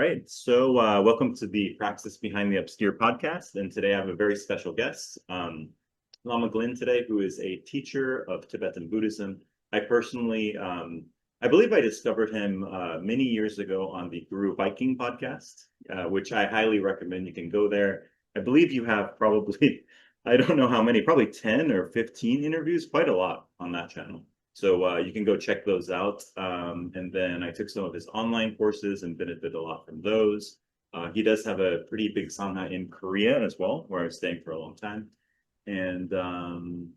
right, so welcome to the Praxis Behind the Obscure podcast. And today I have a very special guest, Lama Glenn today, who is a teacher of Tibetan Buddhism. I personally, I believe I discovered him many years ago on the Guru Viking podcast, which I highly recommend. You can go there. I believe you have probably, I don't know how many, probably 10 or 15 interviews, quite a lot on that channel. So you can go check those out. And then I took some of his online courses and benefited a lot from those. He does have a pretty big sangha in Korea as well, where I was staying for a long time. And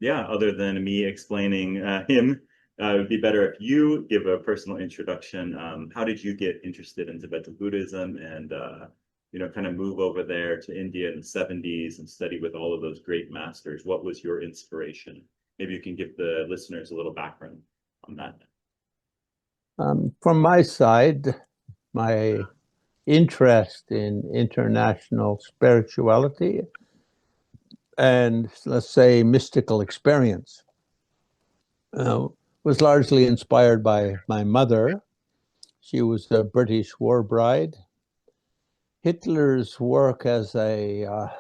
yeah, other than me explaining him, it would be better if you give a personal introduction. How did you get interested in Tibetan Buddhism and, kind of move over there to India in the 70s and study with all of those great masters? What was your inspiration? Maybe you can give the listeners a little background on that. From my side, my interest in international spirituality and, let's say, mystical experience was largely inspired by my mother. She was a British war bride. Hitler's work as a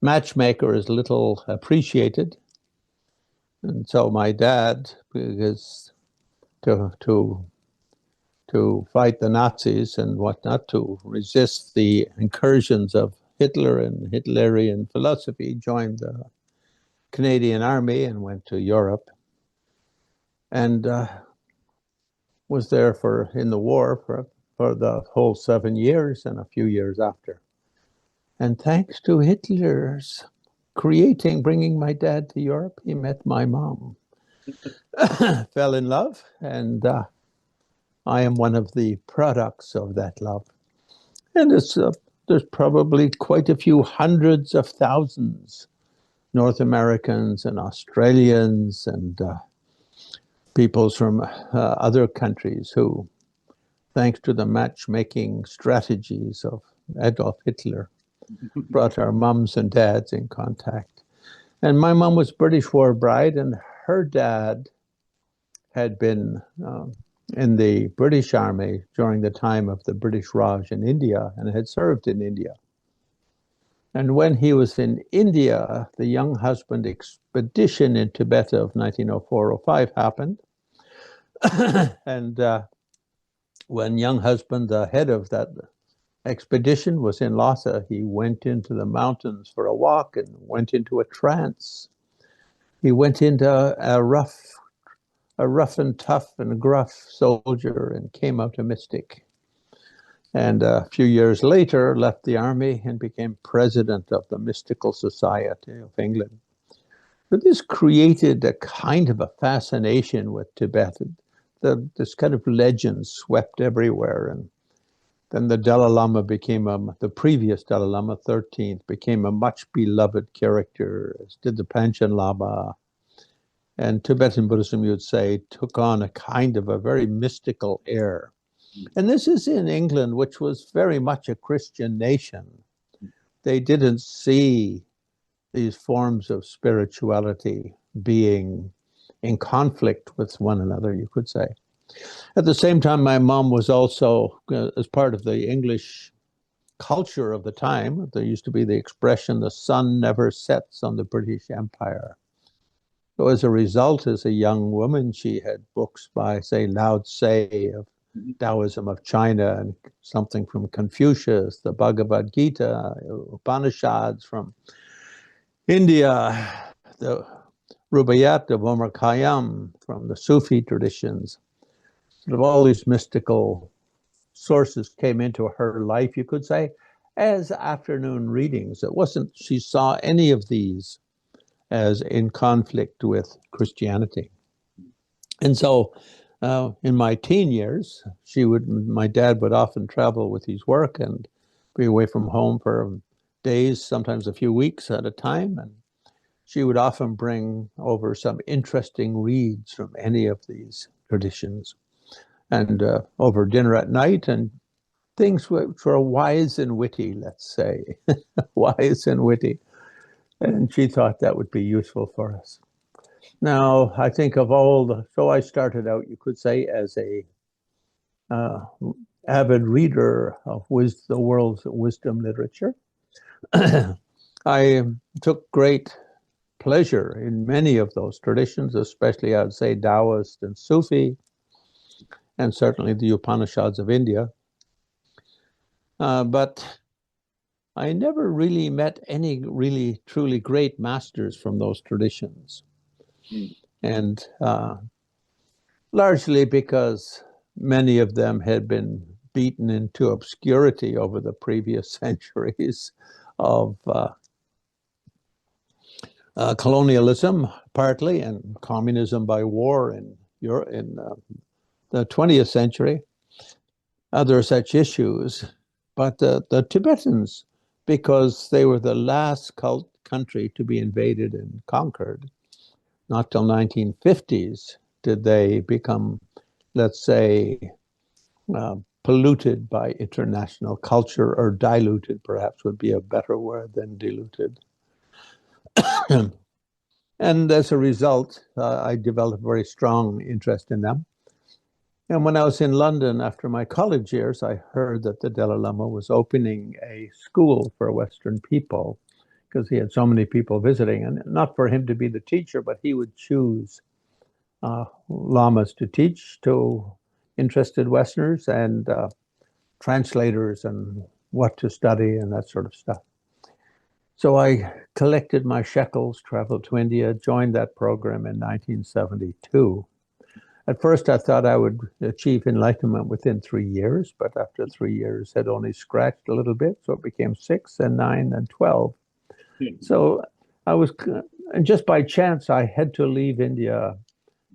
matchmaker is little appreciated. And so my dad, because to fight the Nazis and whatnot, to resist the incursions of Hitler and Hitlerian philosophy, joined the Canadian Army and went to Europe, and was there in the war for the whole 7 years and a few years after. And thanks to Hitler's bringing my dad to Europe, he met my mom, fell in love, and I am one of the products of that love. And there's probably quite a few hundreds of thousands, North Americans and Australians and peoples from other countries who, thanks to the matchmaking strategies of Adolf Hitler, brought our mums and dads in contact. And my mom was British war bride, and her dad had been in the British Army during the time of the British Raj in India and had served in India. And when he was in India, the young husband expedition in Tibet of 1904-05 happened. And when young husband, the head of that expedition, was in Lhasa, he went into the mountains for a walk and went into a trance. He went into a rough and tough and gruff soldier and came out a mystic. And a few years later, left the army and became president of the Mystical Society of England. But this created a kind of a fascination with Tibet. This kind of legend swept everywhere. And then the Dalai Lama the previous Dalai Lama, 13th, became a much beloved character, as did the Panchen Lama. And Tibetan Buddhism, you'd say, took on a kind of a very mystical air. And this is in England, which was very much a Christian nation. They didn't see these forms of spirituality being in conflict with one another, you could say. At the same time, my mom was also, as part of the English culture of the time, there used to be the expression, the sun never sets on the British Empire. So as a result, as a young woman, she had books by, say, Lao Tse of Taoism of China and something from Confucius, the Bhagavad Gita, Upanishads from India, the Rubaiyat of Omar Khayyam from the Sufi traditions. Sort of all these mystical sources came into her life, you could say, as afternoon readings. It wasn't she saw any of these as in conflict with Christianity. And so in my teen years, my dad would often travel with his work and be away from home for days, sometimes a few weeks at a time. And she would often bring over some interesting reads from any of these traditions. And over dinner at night, and things which were wise and witty, let's say, wise and witty. And she thought that would be useful for us. Now, I think of so I started out, you could say, as a avid reader of the world's wisdom literature. I took great pleasure in many of those traditions, especially I'd say Taoist and Sufi, and certainly the Upanishads of India. But I never really met any really truly great masters from those traditions. And largely because many of them had been beaten into obscurity over the previous centuries of colonialism, partly, and communism by war in the 20th century, other such issues. But the Tibetans, because they were the last country to be invaded and conquered, not till 1950s did they become, let's say, polluted by international culture, or diluted, perhaps would be a better word than diluted. And as a result, I developed a very strong interest in them. And when I was in London after my college years, I heard that the Dalai Lama was opening a school for Western people because he had so many people visiting, and not for him to be the teacher, but he would choose lamas to teach to interested Westerners and translators and what to study and that sort of stuff. So I collected my shekels, traveled to India, joined that program in 1972. At first, I thought I would achieve enlightenment within 3 years, but after 3 years, had only scratched a little bit, so it became 6 and 9 and 12. So I was, and just by chance, I had to leave India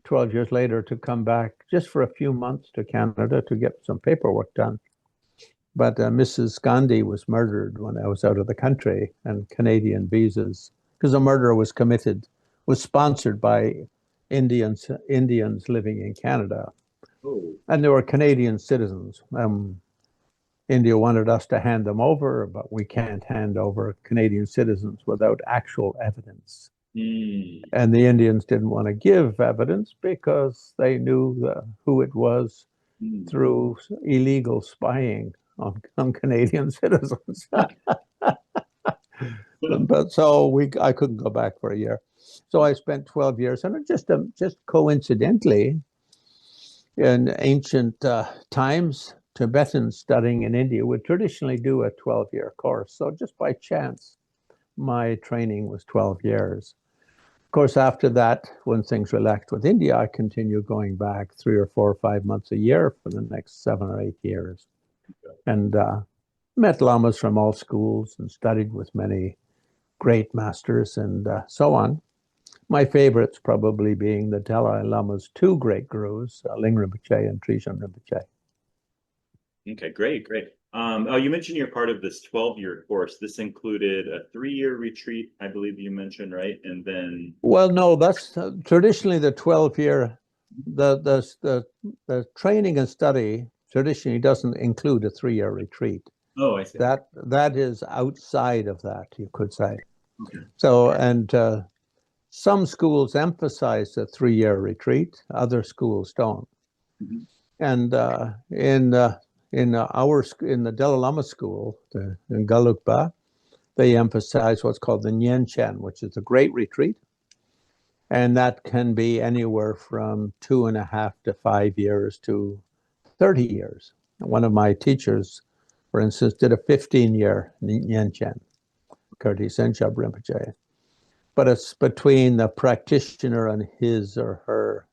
12 years later to come back just for a few months to Canada to get some paperwork done. But Mrs. Gandhi was murdered when I was out of the country, and Canadian visas, because a murder was committed, was sponsored by Indians living in Canada. Oh. And they were Canadian citizens. India wanted us to hand them over, but we can't hand over Canadian citizens without actual evidence. And the Indians didn't want to give evidence because they knew who it was through illegal spying on Canadian citizens. But so I couldn't go back for a year. So I spent 12 years, and just coincidentally, in ancient times, Tibetans studying in India would traditionally do a 12-year course. So just by chance, my training was 12 years. Of course, after that, when things relaxed with India, I continued going back 3 or 4 or 5 months a year for the next 7 or 8 years. And met lamas from all schools and studied with many great masters and so on. My favorites probably being the Dalai Lama's 2 great gurus, Ling Rinpoche and Trijang Rinpoche. Okay, great. Oh, you mentioned you're part of this 12-year course. This included a 3-year retreat, I believe you mentioned, right? And then... Well, no, that's traditionally the 12-year, the training and study traditionally doesn't include a 3-year retreat. Oh, I see. That is outside of that, you could say. Okay. So, and some schools emphasize a 3-year retreat, other schools don't. Mm-hmm. And in the Dalai Lama school, in Galukpa, they emphasize what's called the Nyenchen, which is a great retreat. And that can be anywhere from 2.5 to 5 years to 30 years. One of my teachers, for instance, did a 15-year Nyenchen, Kirti Senchab Rinpoche. But it's between the practitioner and his or her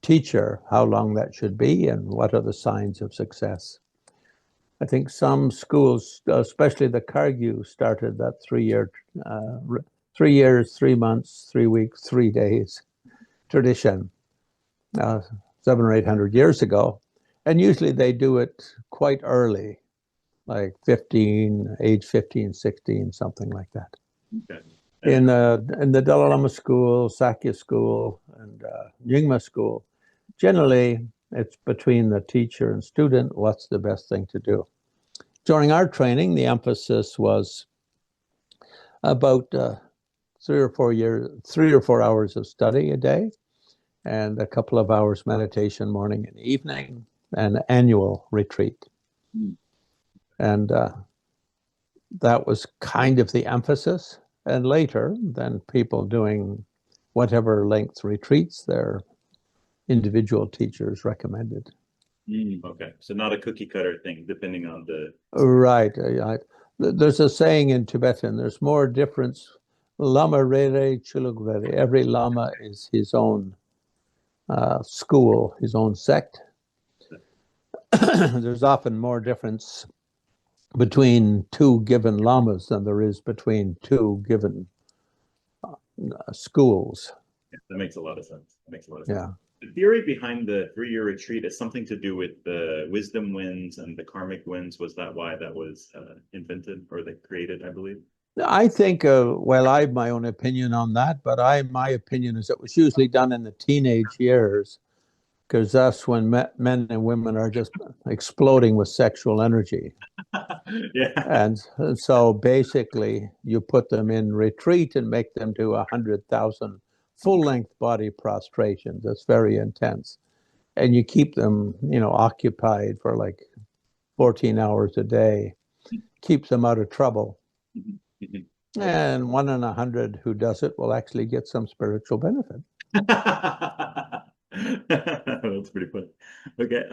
teacher, how long that should be and what are the signs of success. I think some schools, especially the Kagyu, started that 3-year, 3 years, 3 months, 3 weeks, 3 days tradition 700 or 800 years ago. And usually they do it quite early, like age 15, 16, something like that. Okay. In the Dalai Lama school, Sakya school, and Nyingma school, generally it's between the teacher and student, what's the best thing to do. During our training, the emphasis was about 3 or 4 hours of study a day, and a couple of hours meditation morning and evening, an annual retreat. Mm. And that was kind of the emphasis. And later, then people doing whatever length retreats their individual teachers recommended. Okay, so not a cookie cutter thing, depending on the... Right. There's a saying in Tibetan, there's more difference. Lama rere chulugvere. Every lama is his own school, his own sect. There's often more difference between two given lamas than there is between two given schools. Yeah, that makes a lot of sense. That makes a lot of Yeah. sense. The theory behind the 3-year retreat is something to do with the wisdom winds and the karmic winds. Was that why that was invented or they created, I believe? I think, well, I have my own opinion on that, but my opinion is it was usually done in the teenage years, because that's when men and women are just exploding with sexual energy. Yeah. And so basically you put them in retreat and make them do 100,000 full-length body prostrations. That's very intense. And you keep them, occupied for like 14 hours a day, keeps them out of trouble. And 1 in 100 who does it will actually get some spiritual benefit. That's pretty funny. Okay,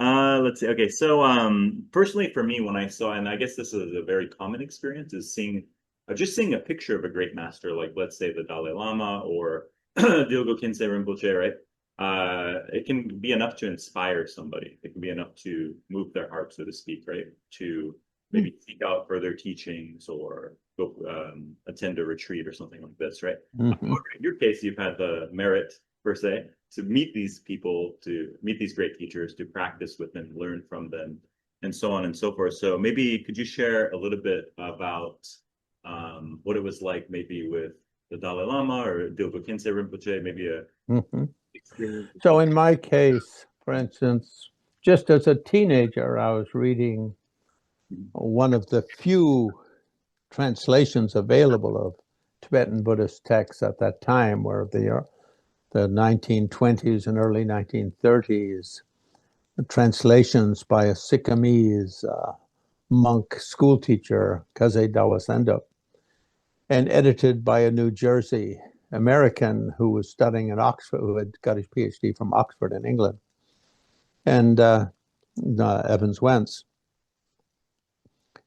let's see. Okay, so personally for me, when I saw, and I guess this is a very common experience, is just seeing a picture of a great master, like let's say the Dalai Lama or Dilgo Khyentse Rinpoche, right? It can be enough to inspire somebody. It can be enough to move their heart, so to speak, right? To maybe seek out further teachings or go attend a retreat or something like this, right? Mm-hmm. In your case, you've had the merit, per se, to meet these people, to meet these great teachers, to practice with them, learn from them, and so on and so forth. So maybe could you share a little bit about what it was like maybe with the Dalai Lama or Dilgo Khyentse Rinpoche, maybe a experience? So in my case, for instance, just as a teenager, I was reading one of the few translations available of Tibetan Buddhist texts at that time, where the 1920s and early 1930s, translations by a Sikkimese monk schoolteacher, Kaze Dawasendo, and edited by a New Jersey American who was studying in Oxford, who had got his PhD from Oxford in England, and Evans Wentz.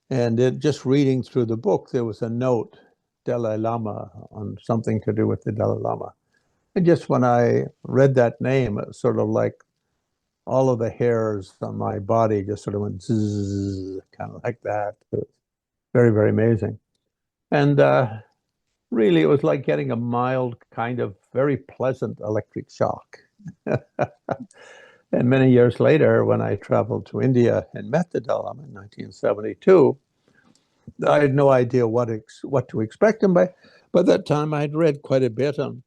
And just reading through the book, there was a note, Dalai Lama, on something to do with the Dalai Lama. And just when I read that name, it was sort of like all of the hairs on my body just sort of went zzz, kind of like that. It was very, very amazing. And really, it was like getting a mild, kind of very pleasant electric shock. And many years later, when I traveled to India and met the Dalai Lama in 1972, I had no idea what to expect him by. By that time, I had read quite a bit on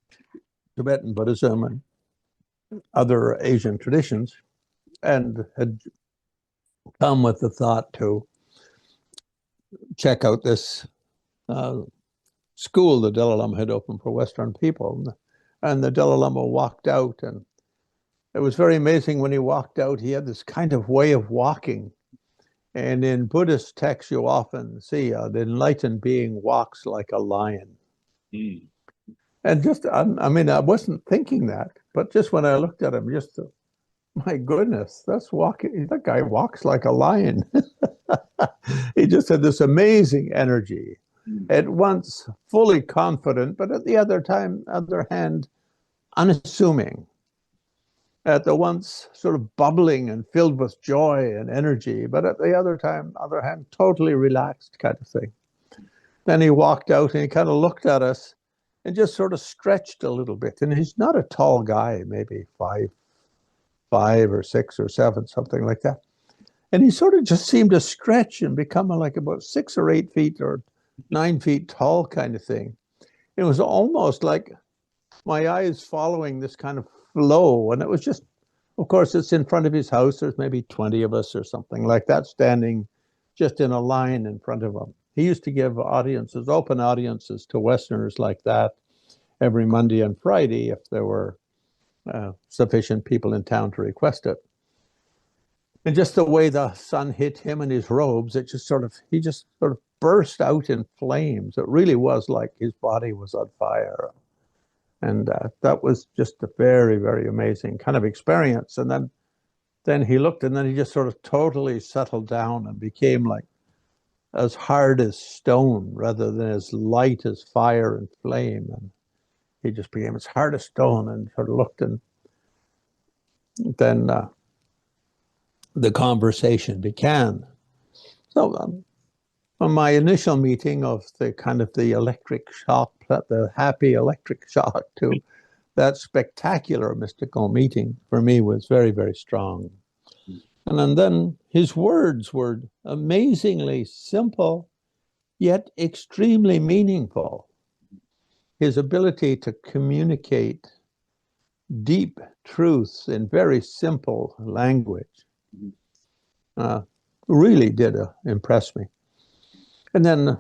Tibetan Buddhism and other Asian traditions, and had come with the thought to check out this school the Dalai Lama had opened for Western people. And the Dalai Lama walked out, and it was very amazing when he walked out. He had this kind of way of walking. And in Buddhist texts, you often see the enlightened being walks like a lion. Mm. And just, I mean, I wasn't thinking that, but just when I looked at him, just, my goodness, that guy walks like a lion. He just had this amazing energy, at once fully confident, but at the other hand, unassuming. At the once sort of bubbling and filled with joy and energy, but at the other hand, totally relaxed kind of thing. Then he walked out and he kind of looked at us and just sort of stretched a little bit. And he's not a tall guy, maybe 5'5" or 6 or 7, something like that. And he sort of just seemed to stretch and become like about 6 or 8 feet or 9 feet tall kind of thing. It was almost like my eyes following this kind of flow. And it was just, of course, it's in front of his house. There's maybe 20 of us or something like that, standing just in a line in front of him. He used to give open audiences to Westerners like that every Monday and Friday if there were sufficient people in town to request it. And just the way the sun hit him and his robes, he just sort of burst out in flames. It really was like his body was on fire. And that was just a very, very amazing kind of experience. And then he looked, and then he just sort of totally settled down and became like as hard as stone rather than as light as fire and flame. And he just became as hard as stone and sort of looked, and then the conversation began. So on my initial meeting of the kind of the electric shock, the happy electric shock to that spectacular mystical meeting for me was very, very strong. And then his words were amazingly simple, yet extremely meaningful. His ability to communicate deep truths in very simple language really did impress me. And then a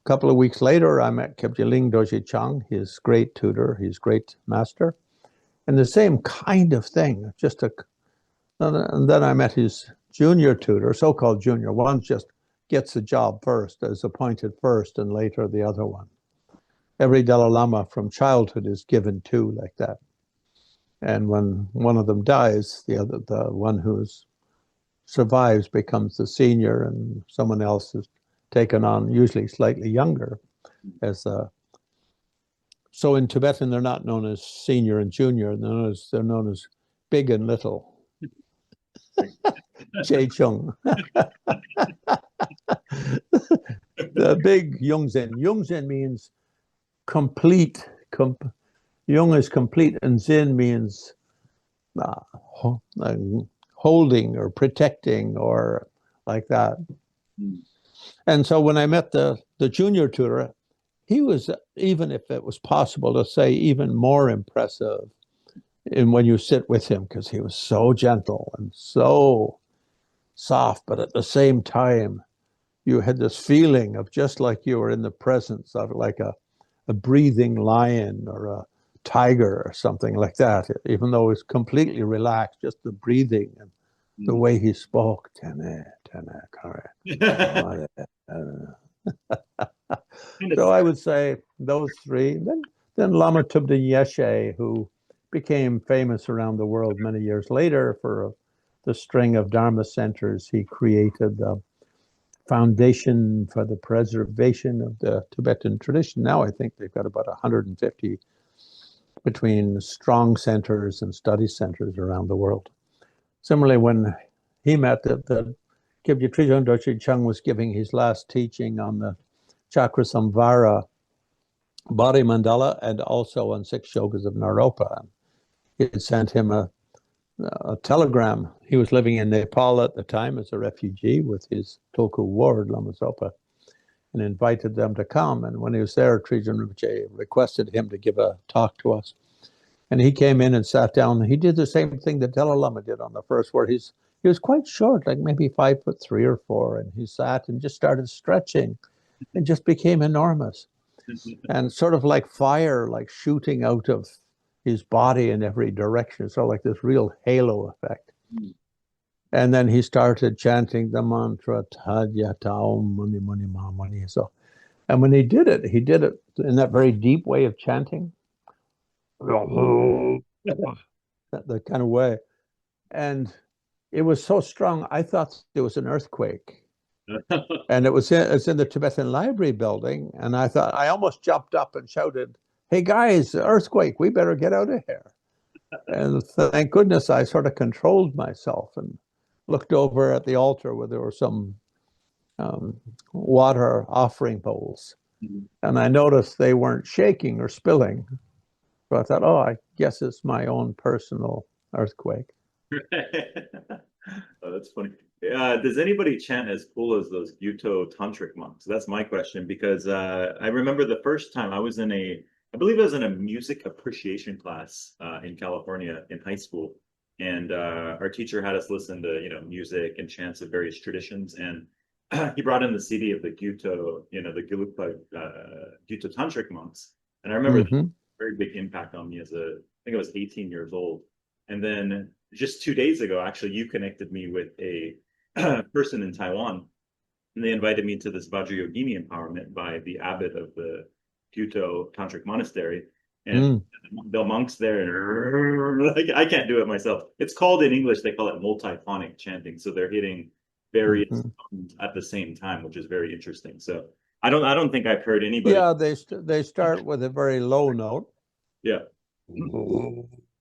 couple of weeks later, I met Khyentse Dorje Chung, his great tutor, his great master, and the same kind of thing. And then I met his junior tutor, so-called junior. One just gets the job first, is appointed first, and later the other one. Every Dalai Lama from childhood is given two like that. And when one of them dies, the one who survives becomes the senior, and someone else is taken on, usually slightly younger. So in Tibetan, they're not known as senior and junior. They're known as big and little. Che Chung. The big Yungzen. Yungzen means complete. Jung is complete, and Zen means holding or protecting or like that. And so when I met the junior tutor, he was, even if it was possible to say, even more impressive when you sit with him, because he was so gentle and so soft, but at the same time, you had this feeling of just like you were in the presence of like a breathing lion or a tiger or something like that, even though it was completely relaxed, just the breathing and the way he spoke. So I would say those three. Then Lama Tukdam Yeshe, who became famous around the world many years later for the string of Dharma centers. He created the Foundation for the Preservation of the Tibetan Tradition. Now I think they've got about 150 between strong centers and study centers around the world. Similarly, when he met the Khyentse Dorje Chung was giving his last teaching on the Chakra Samvara body mandala and also on 6 yogas of Naropa. He had sent him a telegram. He was living in Nepal at the time as a refugee with his Tulku ward, Lama Zopa, and invited them to come. And when he was there, Trijang Rinpoche requested him to give a talk to us. And he came in and sat down. He did the same thing that Dalai Lama did on the first word. He was quite short, like maybe 5'3" or 4", and he sat and just started stretching and just became enormous. And sort of like fire, like shooting out of his body in every direction. So like this real halo effect. And then he started chanting the mantra, Tadya Taum Muni Muni Ma Muni. So, and when he did it in that very deep way of chanting, that kind of way. And it was so strong, I thought there was an earthquake. And it's in the Tibetan Library building. And I almost jumped up and shouted, "Hey guys, earthquake, we better get out of here." And thank goodness I sort of controlled myself and looked over at the altar where there were some water offering bowls. And I noticed they weren't shaking or spilling. So I thought, oh, I guess it's my own personal earthquake. Oh, that's funny. Does anybody chant as cool as those Gyuto tantric monks? That's my question, because I remember the first time I believe I was in a music appreciation class in California in high school, and our teacher had us listen to music and chants of various traditions, and he brought in the CD of the Gyuto, the Gelugpa Gyuto tantric monks, and I remember very big impact on me I think I was 18 years old. And then just 2 days ago, actually, you connected me with a person in Taiwan, and they invited me to this Vajrayogini empowerment by the abbot of the Kyoto Tantric Monastery. And the monks there, like, I can't do it myself. It's called in English, they call it multiphonic chanting. So they're hitting various tones at the same time, which is very interesting. So I don't think I've heard anybody. Yeah, they start with a very low note. Yeah.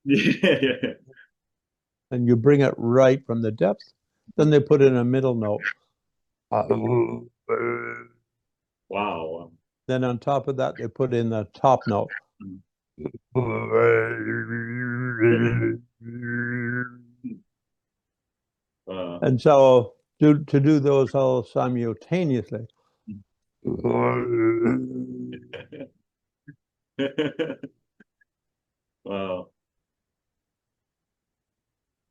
Yeah. And you bring it right from the depth. Then they put in a middle note. Wow. Then on top of that, they put in the top note. And so to do those all simultaneously. Wow.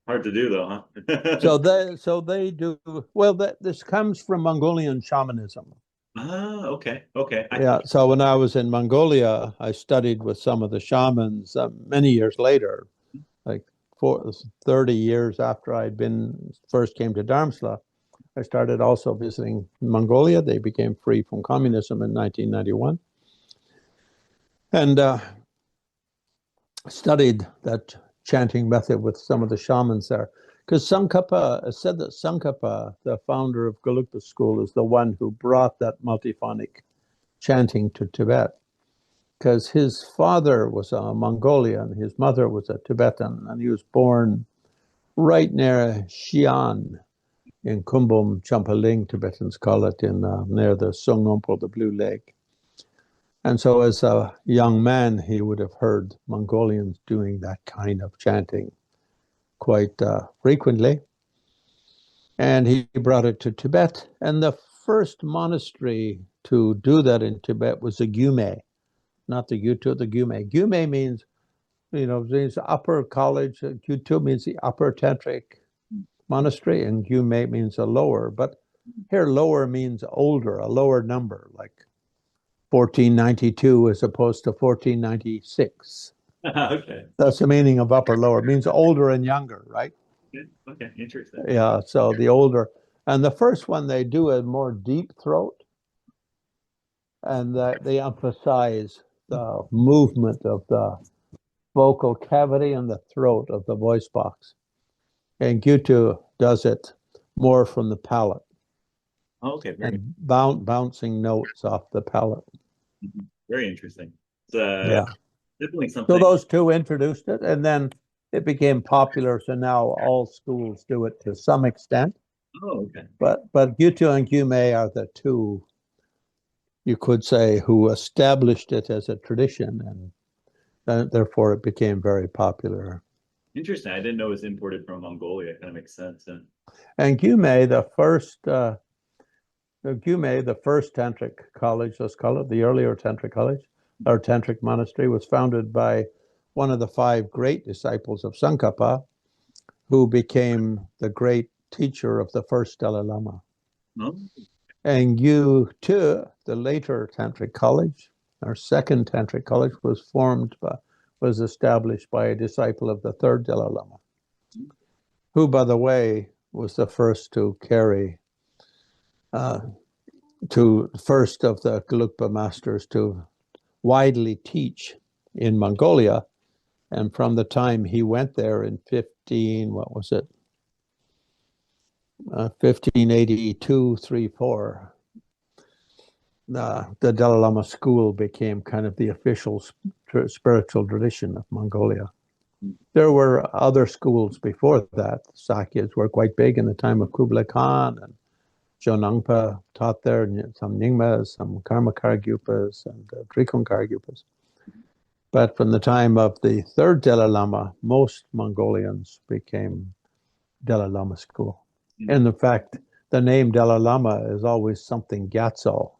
Hard to do though, huh? So they do well. This comes from Mongolian shamanism. Ah, okay, okay. Yeah. So when I was in Mongolia, I studied with some of the shamans many years later, like 30 years after I'd first came to Dharamsala. I started also visiting Mongolia. They became free from communism in 1991. And studied that chanting method with some of the shamans there. Because Tsongkhapa said that Tsongkhapa, the founder of Gelugpa school, is the one who brought that multiphonic chanting to Tibet. Because his father was a Mongolian, his mother was a Tibetan, and he was born right near Xi'an in Kumbum Champaling, Tibetans call it, in near the Sungnonpo, the Blue Lake. And so as a young man, he would have heard Mongolians doing that kind of chanting quite frequently. And he brought it to Tibet. And the first monastery to do that in Tibet was the Gyume, not the Gyuto, the Gyume. Gyume means, means upper college. Gyuto means the upper tantric monastery, and Gyume means a lower. But here, lower means older, a lower number, like 1492 as opposed to 1496. Okay. That's the meaning of upper lower. It means older and younger, right? Okay, interesting. Yeah, so the older. And the first one, they do a more deep throat, and they emphasize the movement of the vocal cavity and the throat of the voice box. And Gyuto does it more from the palate. Okay, and bouncing notes off the palate. Very interesting. Yeah. Definitely something. So those two introduced it, and then it became popular. So now all schools do it to some extent. Oh, okay. But Gyuto and Gyume are the two, you could say, who established it as a tradition, and therefore it became very popular. Interesting. I didn't know it was imported from Mongolia. It kind of makes sense. And Gyume, the first tantric college, let's call it, the earlier tantric college, or tantric monastery, was founded by one of the 5 great disciples of Tsongkhapa, who became the great teacher of the first Dalai Lama. Oh. And Gyuto, the later tantric college, our second tantric college, was established by a disciple of the third Dalai Lama, who, by the way, was the first to carry first of the Gelugpa masters to widely teach in Mongolia. And from the time he went there in 1582, 3, 4, the Dalai Lama school became kind of the official spiritual tradition of Mongolia. There were other schools before that. Sakyas were quite big in the time of Kublai Khan, and Jonangpa taught there, some Nyingmas, some Karmakargyupas, and Drikung-Kargyupas. But from the time of the third Dalai Lama, most Mongolians became Dalai Lama school. And in fact, the name Dalai Lama is always something Gyatso.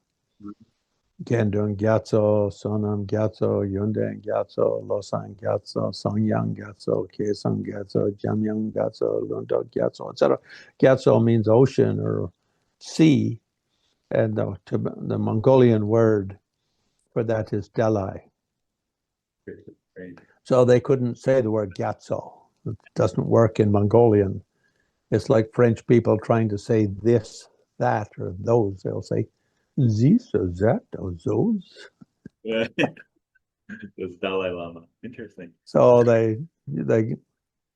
Gendun Gyatso, Sonam Gyatso, Yundan Gyatso, Losang Gyatso, Songyang Gyatso, Kesang Gyatso, Jamyang Gyatso, Lundo Gyatso, etc. Gyatso means ocean or sea, and the Mongolian word for that is Dalai. So they couldn't say the word Gyatso. It doesn't work in Mongolian. It's like French people trying to say this, that, or those. They'll say this or that or those. Yeah. It's Dalai Lama. Interesting. So that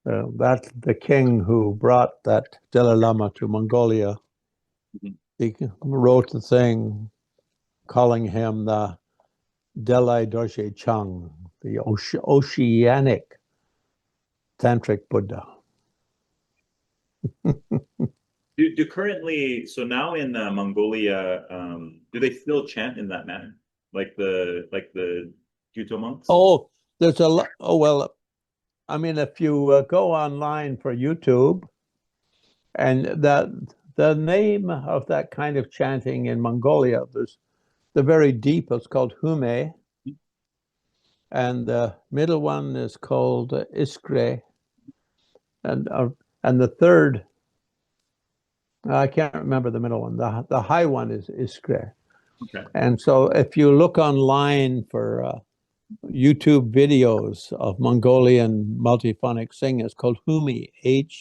the king who brought that Dalai Lama to Mongolia, he wrote the thing calling him the Dalai Dorje Chung, the oceanic tantric Buddha. Do currently, so now in Mongolia, do they still chant in that manner, like the Gyuto monks? Oh, there's a lot. Oh, well, I mean, if you go online for YouTube, and the name of that kind of chanting in Mongolia, there's the very deep is called Hume, and the middle one is called Iskre, and the third, I can't remember the middle one. The high one is Iskre. Okay. And so if you look online for YouTube videos of Mongolian multiphonic singing, it's called Humi, Hummie,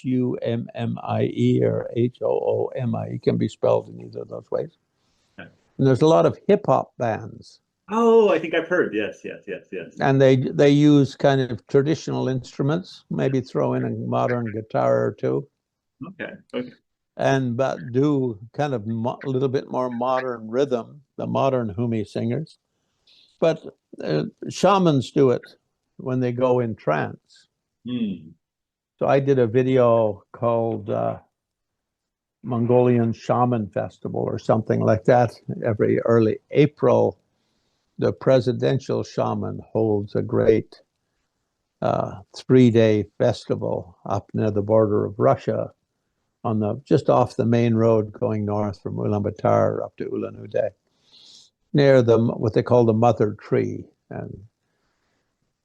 or Hoome. It can be spelled in either of those ways. Okay. And there's a lot of hip hop bands. Oh, I think I've heard. Yes. And they use kind of traditional instruments, maybe throw in a modern guitar or two. Okay. But do kind of a little bit more modern rhythm, the modern Humi singers. But shamans do it when they go in trance. So I did a video called Mongolian Shaman Festival or something like that. Every early April, the presidential shaman holds a great 3-day festival up near the border of Russia, on just off the main road going north from Ulaanbaatar up to Ulan-Ude, near what they call the Mother Tree. And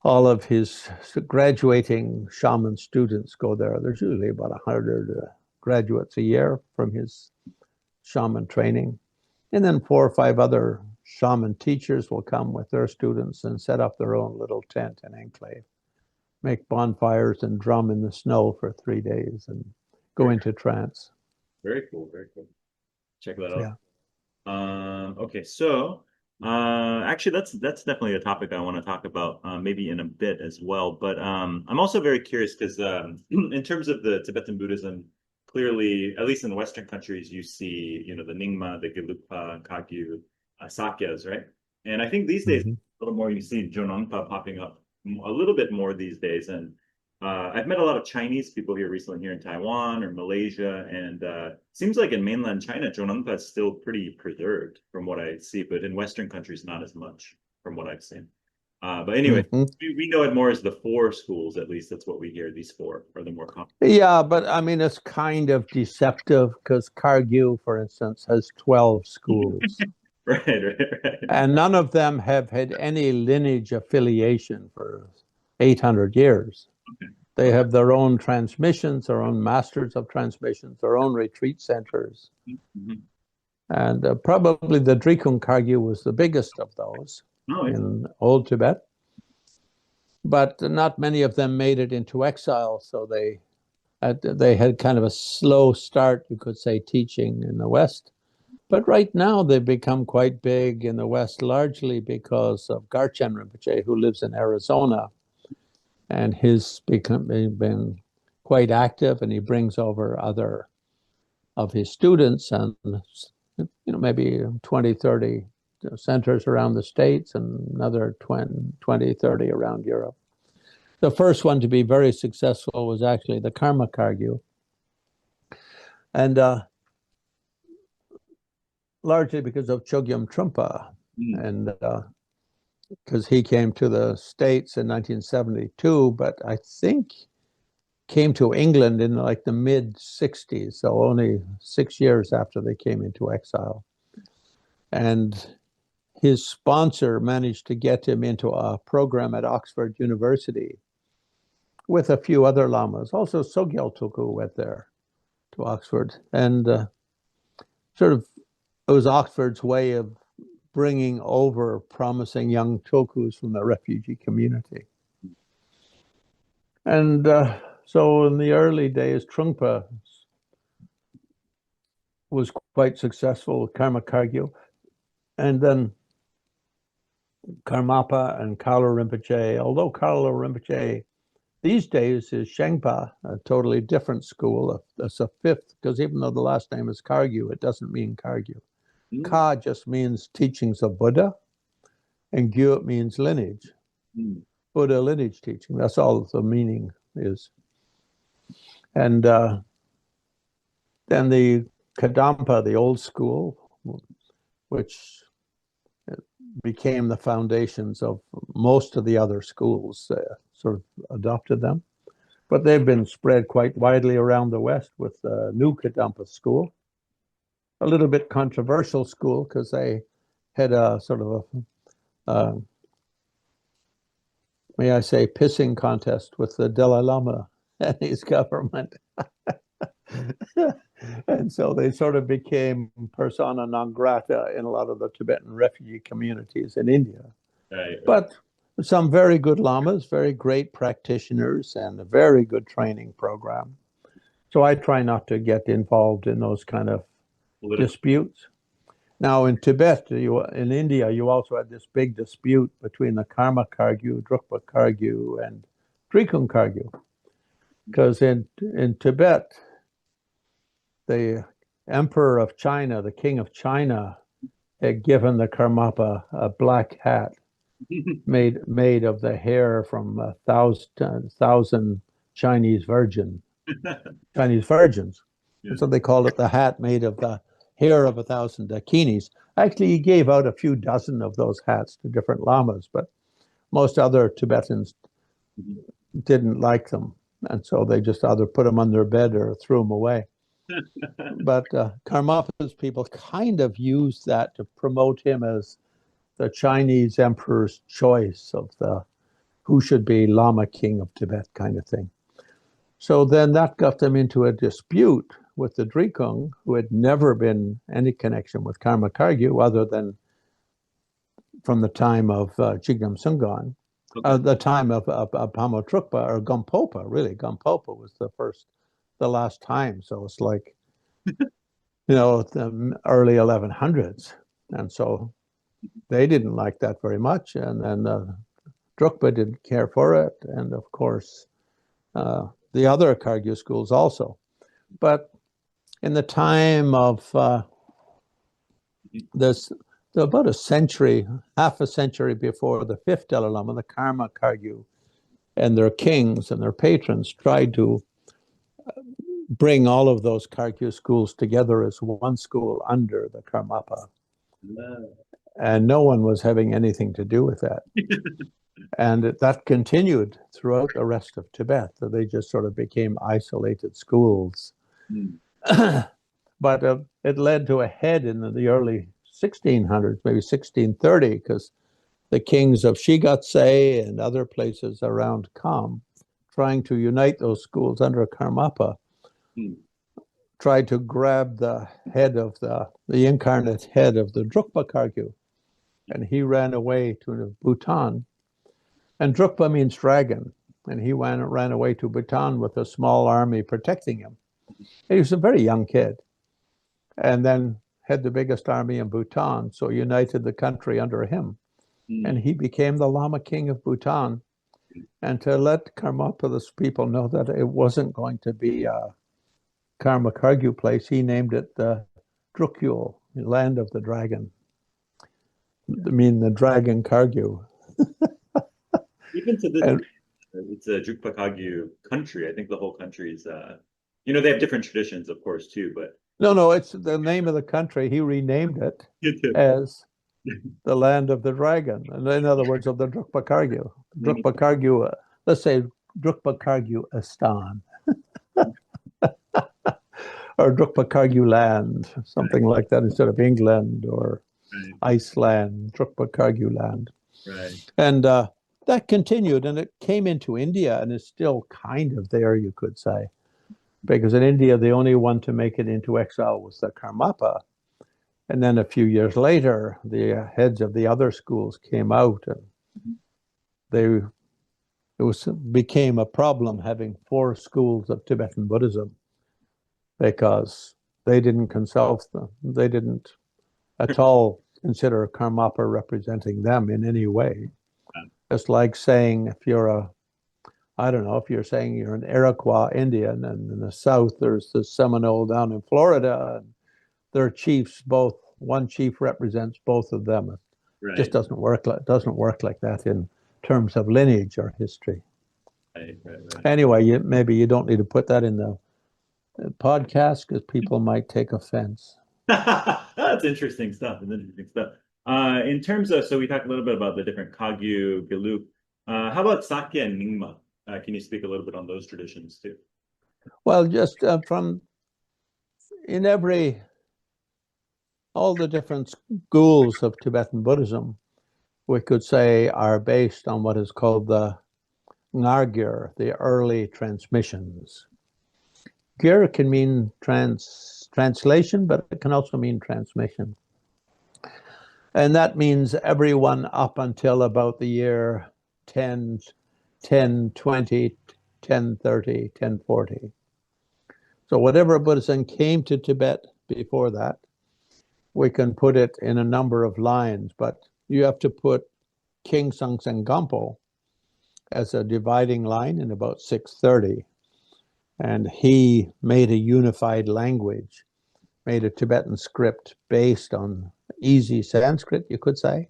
all of his graduating shaman students go there. There's usually about 100 graduates a year from his shaman training. And then 4 or 5 other shaman teachers will come with their students and set up their own little tent and enclave, make bonfires and drum in the snow for 3 days and go into trance. Very cool. Check that out. Yeah. Okay, so actually that's definitely a topic I want to talk about maybe in a bit as well. But I'm also very curious because in terms of the Tibetan Buddhism, clearly, at least in Western countries, you see, the Nyingma, the Gelugpa, Kagyu, Sakyas, right? And I think these days, a little more, you see Jonangpa popping up a little bit more these days. And I've met a lot of Chinese people here recently, here in Taiwan or Malaysia, and seems like in mainland China, Jonangpa is still pretty preserved from what I see, but in Western countries, not as much from what I've seen. But anyway, we know it more as the 4 schools, at least that's what we hear. These 4 are the more common. Yeah, but I mean, it's kind of deceptive because Kagyu, for instance, has 12 schools. Right. And none of them have had any lineage affiliation for 800 years. Okay. They have their own transmissions, their own masters of transmissions, their own retreat centers. And probably the Drikung Kagyu was the biggest of those in Old Tibet. But not many of them made it into exile, so they had kind of a slow start, you could say, teaching in the West. But right now they've become quite big in the West, largely because of Garchen Rinpoche, who lives in Arizona. And he's been quite active, and he brings over other of his students, and maybe 20, 30 centers around the States and another 20, 30 around Europe. The first one to be very successful was actually the Karma Kagyu. And largely because of Chogyam Trungpa, and because he came to the States in 1972, but I think came to England in like the mid-60s, so only 6 years after they came into exile. And his sponsor managed to get him into a program at Oxford University with a few other lamas. Also, Sogyal Tulku went there to Oxford. And it was Oxford's way of bringing over promising young tulkus from the refugee community. And So in the early days, Trungpa was quite successful with Karma Kagyu. And then Karmapa and Kalu Rinpoche, although Kalu Rinpoche these days is Shengpa, a totally different school. It's a fifth, because even though the last name is Kagyu, it doesn't mean Kagyu. Mm. Ka just means teachings of Buddha, and Gyu means lineage. Mm. Buddha lineage teaching. That's all the meaning is. And then the Kadampa, the old school, which became the foundations of most of the other schools, sort of adopted them. But they've been spread quite widely around the West with the new Kadampa school. A little bit controversial school because they had a sort of a, may I say, pissing contest with the Dalai Lama and his government. And so they sort of became persona non grata in a lot of the Tibetan refugee communities in India. Right. But some very good lamas, very great practitioners, and a very good training program. So I try not to get involved in those kind of disputes. Now in Tibet, in India, you also had this big dispute between the Karma Kagyu, Drukpa Kagyu, and Drikung Kagyu. Because in Tibet, the emperor of China, the king of China, had given the Karmapa a black hat made of the hair from 1,000 Chinese virgins. Yeah. So they called it the hat made of the hair of 1,000 dakinis. Actually, he gave out a few dozen of those hats to different lamas, but most other Tibetans didn't like them. And so they just either put them on their bed or threw them away. But Karmapa's people kind of used that to promote him as the Chinese emperor's choice of who should be Lama King of Tibet kind of thing. So then that got them into a dispute with the Drikung, who had never been any connection with Karma Kagyu other than from the time of Chigam Sungan, the time of Pamo Trukpa, or Gompopa, really. Gompopa was the last time. So it's like, the early 1100s. And so they didn't like that very much. And then Drukpa didn't care for it. And of course, the other Kagyu schools also. But in the time of about a century, half a century before the fifth Dalai Lama, the Karma Kagyu and their kings and their patrons tried to bring all of those Kagyu schools together as one school under the Karmapa. No. And no one was having anything to do with that. And that continued throughout the rest of Tibet. So they just sort of became isolated schools. Mm. But it led to a head in the early 1600s, maybe 1630, because the kings of Shigatse and other places around Kham, trying to unite those schools under Karmapa, tried to grab the head of the incarnate head of the Drukpa Kagyu, and he ran away to Bhutan. And Drukpa means dragon, and he ran away to Bhutan with a small army protecting him. And he was a very young kid, and then had the biggest army in Bhutan, so united the country under him. And he became the Lama King of Bhutan. And to let Karmapa's people know that it wasn't going to be a Karma Kagyu place, he named it the Drukyul, the land of the dragon. I mean, the dragon Kagyu. Even to this, it's a Drukpa Kagyu country. I think the whole country is, they have different traditions, of course, too, but. No, it's the name of the country. He renamed it as the land of the dragon. And in other words, of the Drukpa Kagyu. Drukpa Kagyu, let's say Drukpa Kagyu Astan. Or Drukpa Kagyu land, something like that, instead of England or Iceland, Drukpa Kagyu land. Right. And that continued, and it came into India, and is still kind of there, you could say. Because in India, the only one to make it into exile was the Karmapa. And then a few years later, the heads of the other schools came out, and became a problem having 4 schools of Tibetan Buddhism, because they didn't they didn't at all consider Karmapa representing them in any way. It's like saying if you're I don't know, if you're saying you're an Iroquois Indian, and in the South there's the Seminole down in Florida, and their chiefs one chief represents both of them. It just doesn't work like that in terms of lineage or history. Right. Anyway, maybe you don't need to put that in the podcast because people might take offense. That's interesting stuff. In terms of, so we talked a little bit about the different Kagyu, Gelug. How about Sakya and Nyingma? Can you speak a little bit on those traditions too? Well, just all the different schools of Tibetan Buddhism, we could say, are based on what is called the Ngargyur, the early transmissions. Gyur can mean translation, but it can also mean transmission. And that means everyone up until about the year 1020, 1030, 1040. So whatever Buddhism came to Tibet before that, we can put it in a number of lines, but you have to put King Songtsen Gampo as a dividing line in about 630. And he made a unified language, made a Tibetan script based on easy Sanskrit, you could say.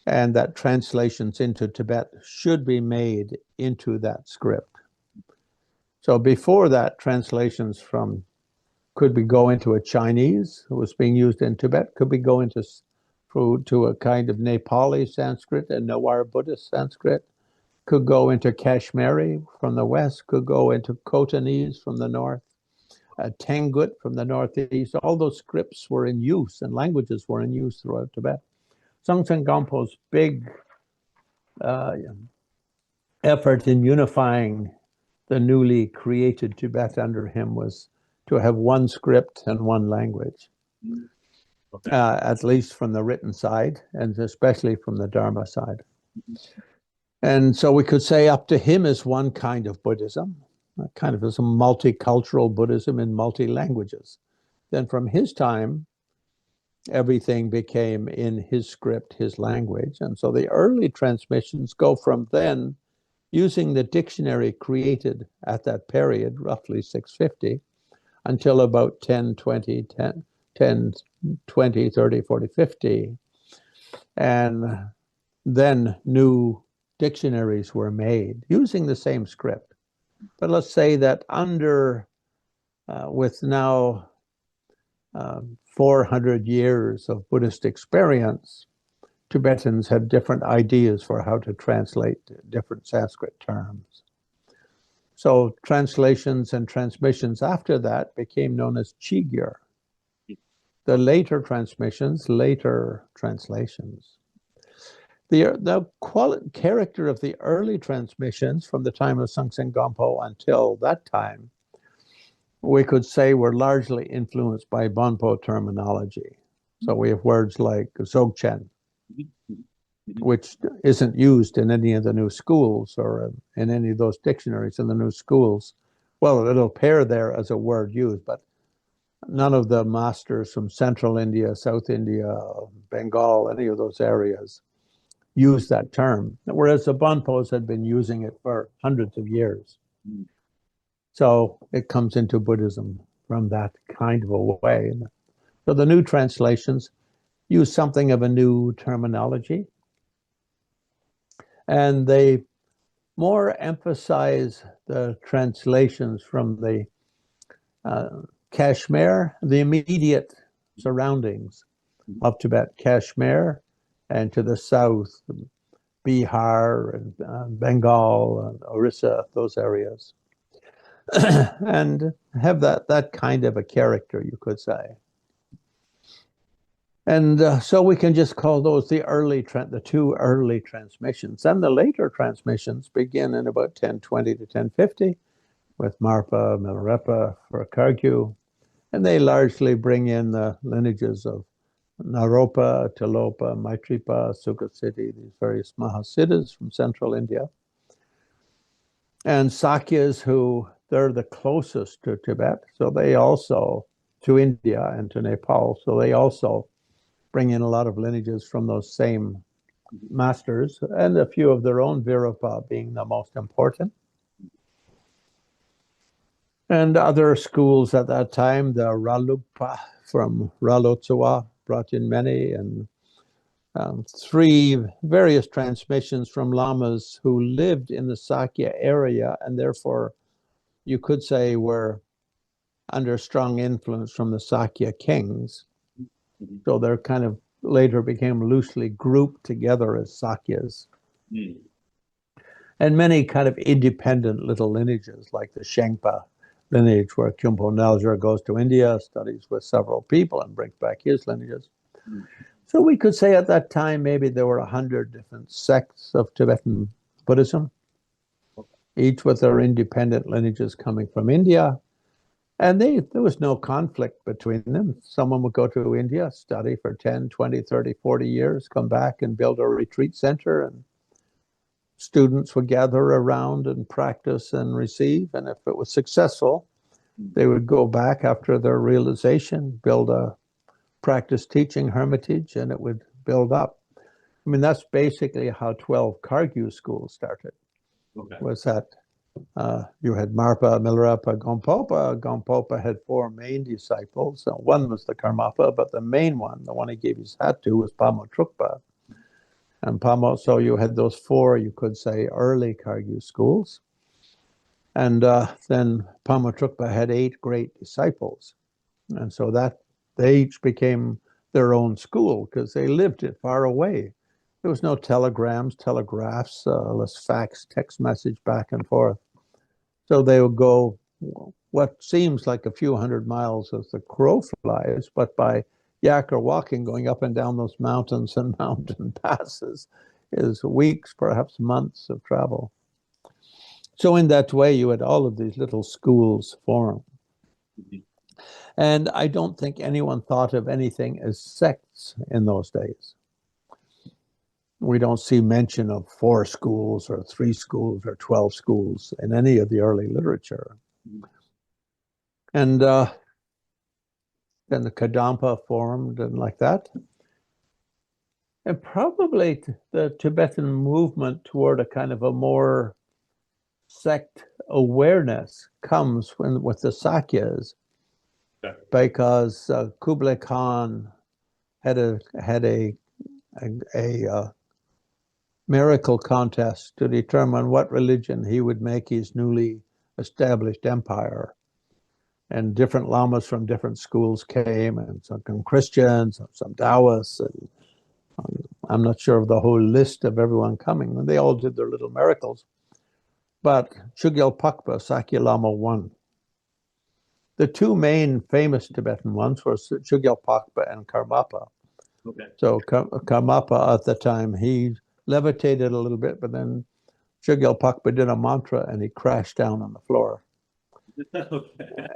And that translations into Tibet should be made into that script. So before that, translations could be go into a Chinese, who was being used in Tibet, could be go into to a kind of Nepali Sanskrit and Newar Buddhist Sanskrit, could go into Kashmiri from the west, could go into Khotanese from the north, Tengut from the northeast. All those scripts were in use and languages were in use throughout Tibet. Songtsen Gampo's big effort in unifying the newly created Tibet under him was to have one script and one language, at least from the written side, and especially from the Dharma side. And so we could say up to him is one kind of Buddhism, kind of as a multicultural Buddhism in multi-languages. Then from his time, everything became in his script, his language. And so the early transmissions go from then, using the dictionary created at that period, roughly 650, until about 1020, 30, 40, 50. And then new dictionaries were made using the same script. But let's say that with now 400 years of Buddhist experience, Tibetans have different ideas for how to translate different Sanskrit terms. So translations and transmissions after that became known as Chigyur. The later transmissions, later translations. The character of the early transmissions from the time of Songtsen Gampo until that time, we could say were largely influenced by Bonpo terminology. So we have words like Dzogchen, which isn't used in any of the new schools or in any of those dictionaries in the new schools. Well, it'll appear there as a word used, but none of the masters from Central India, South India, Bengal, any of those areas use that term, whereas the Bonpos had been using it for hundreds of years. So it comes into Buddhism from that kind of a way. So the new translations use something of a new terminology, and they more emphasize the translations from the Kashmir, the immediate surroundings of Tibet, Kashmir, and to the south, Bihar and Bengal and Orissa, those areas, and have that kind of a character, you could say. And so we can just call those the two early transmissions. Then the later transmissions begin in about 1020 to 1050 with Marpa, Milarepa for Kagyu, and they largely bring in the lineages of Naropa, Tilopa, Maitripa, Sukhasiddhi, these various Mahasiddhas from central India. And Sakyas, who they're the closest to Tibet, so they also, to India and to Nepal, so they also bring in a lot of lineages from those same masters, and a few of their own, Virupa being the most important. And other schools at that time, the Ralugpa from Ralotsuwa brought in many, and three various transmissions from lamas who lived in the Sakya area, and therefore you could say were under strong influence from the Sakya kings. So they're kind of later became loosely grouped together as Sakyas. And many kind of independent little lineages, like the Shengpa lineage, where Khyumpo Naljar goes to India, studies with several people, and brings back his lineages. So we could say at that time, maybe there were 100 different sects of Tibetan Buddhism, each with their independent lineages coming from India. And there was no conflict between them. Someone would go to India, study for 10, 20, 30, 40 years, come back and build a retreat center, and students would gather around and practice and receive. And if it was successful, they would go back after their realization, build a practice teaching hermitage, and it would build up. I mean, that's basically how 12 Kargyu schools started. Was that you had Marpa, Milarepa, Gompopa. Gompopa had four main disciples. One was the Karmapa, but the main one, the one he gave his hat to, was Pamo Trukpa. And Pamo, so you had those four, you could say, early Kargyu schools. And then Pamo Trukpa had 8 great disciples. And so that they each became their own school because they lived it far away. There was no telegrams, telegraphs, less fax, text message back and forth. So they would go what seems like a few hundred miles as the crow flies, but by yak or walking, going up and down those mountains and mountain passes, is weeks, perhaps months of travel. So in that way, you had all of these little schools form. And I don't think anyone thought of anything as sects in those days. We don't see mention of 4 schools or 3 schools or 12 schools in any of the early literature. And then the Kadampa formed and like that. And probably the Tibetan movement toward a kind of a more sect awareness comes with the Sakyas, because Kublai Khan had a miracle contest to determine what religion he would make his newly established empire. And different lamas from different schools came, and some Christians, some Taoists, and I'm not sure of the whole list of everyone coming. And they all did their little miracles. But Chogyal Pakpa, Sakya Lama, won. The 2 main famous Tibetan ones were Chogyal Pakpa and Karmapa. So Karmapa at the time, he levitated a little bit, but then Chogyal Pakpa did a mantra and he crashed down on the floor.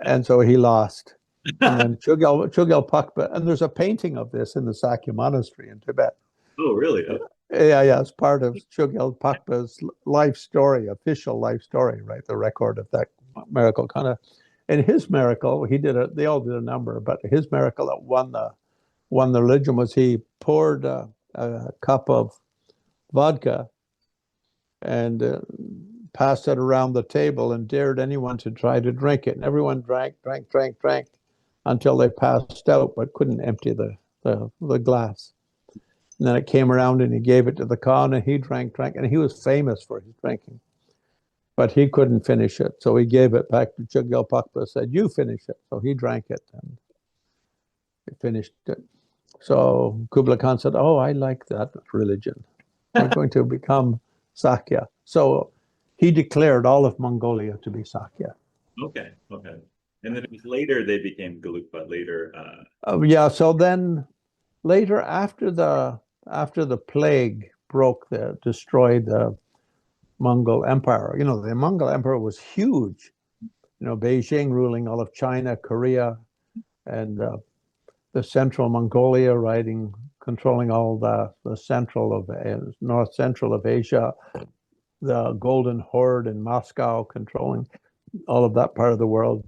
And so he lost. And then Chogyal Pakpa, and there's a painting of this in the Sakya monastery in Tibet. Oh, really? Yeah, it's part of Chogyal Pakpa's life story, official life story, right? The record of that miracle kind of. And his miracle, they all did a number, but his miracle that won the religion was he poured a cup of vodka and passed it around the table and dared anyone to try to drink it. And everyone drank until they passed out, but couldn't empty the glass. And then it came around and he gave it to the Khan, and he drank, and he was famous for his drinking. But he couldn't finish it. So he gave it back to Chogyal Pakpa, said, "You finish it." So he drank it and he finished it. So Kublai Khan said, "Oh, I like that religion. We're going to become Sakya." So he declared all of Mongolia to be Sakya. Okay. And then later they became Gelugpa. Yeah. So then later, after the plague destroyed the Mongol Empire, the Mongol Empire was huge. Beijing ruling all of China, Korea, and the central Mongolia, controlling all the north central of Asia, the Golden Horde in Moscow controlling all of that part of the world,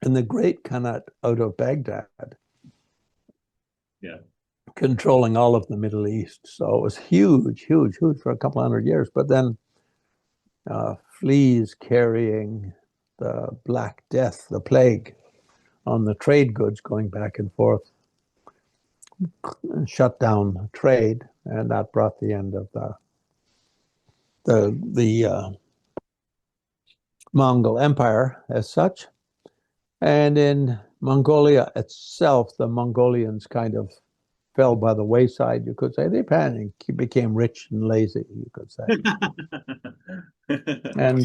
and the Great Khanate out of Baghdad. Yeah. Controlling all of the Middle East. So it was huge, huge, huge for a couple hundred years. But then fleas carrying the Black Death, the plague, on the trade goods going back and forth, and shut down trade, and that brought the end of the Mongol Empire as such. And in Mongolia itself, the Mongolians kind of fell by the wayside, you could say. They became rich and lazy, you could say. And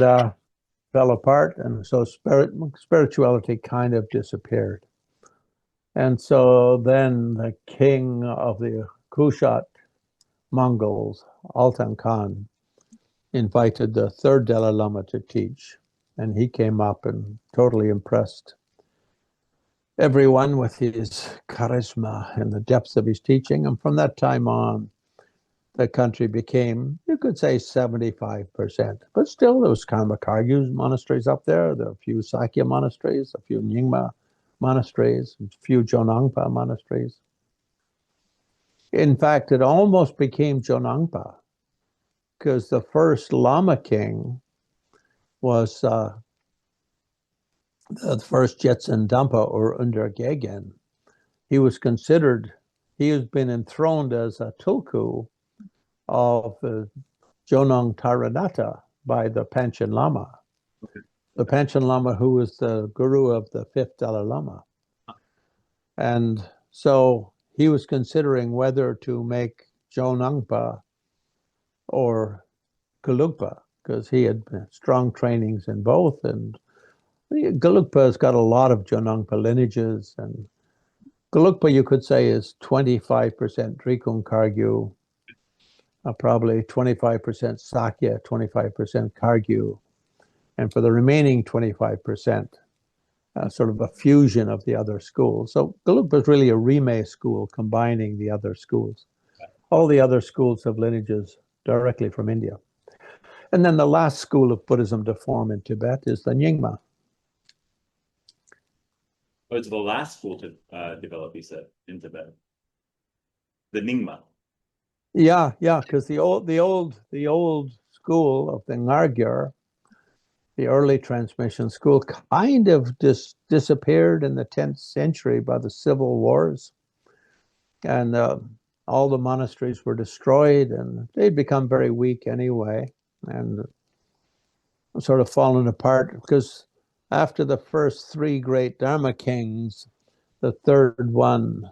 fell apart, and so spirituality kind of disappeared. And so then the king of the Kushat Mongols, Altan Khan, invited the third Dalai Lama to teach. And he came up and totally impressed everyone with his charisma and the depth of his teaching. And from that time on, the country became, you could say, 75%. But still, there was Karma-Kagyu monasteries up there. There were a few Sakya monasteries, a few Nyingma monasteries, a few Jonangpa monasteries. In fact, it almost became Jonangpa, because the first Lama king was the first Jetsun Dampa, or Undar Gegen. He was considered, he has been enthroned as a tulku of Jonang Taranata by the Panchen Lama. Okay. The Panchen Lama, who was the guru of the fifth Dalai Lama. And so he was considering whether to make Jonangpa or Gelugpa, because he had strong trainings in both. And Gelugpa has got a lot of Jonangpa lineages, and Gelugpa, you could say, is 25% Drikung Kagyu, probably 25% Sakya, 25% Kagyu, and for the remaining 25%, sort of a fusion of the other schools. So Gelugpa is really a Rime school combining the other schools. All the other schools have lineages directly from India. And then the last school of Buddhism to form in Tibet is the Nyingma. Oh, it's the last school to develop, you said, in Tibet. The Nyingma. Yeah, because the old school of the Ngargyur, the early transmission school, kind of disappeared in the 10th century by the civil wars, and all the monasteries were destroyed, and they'd become very weak anyway, and sort of fallen apart, because after the first three great Dharma kings, the third one,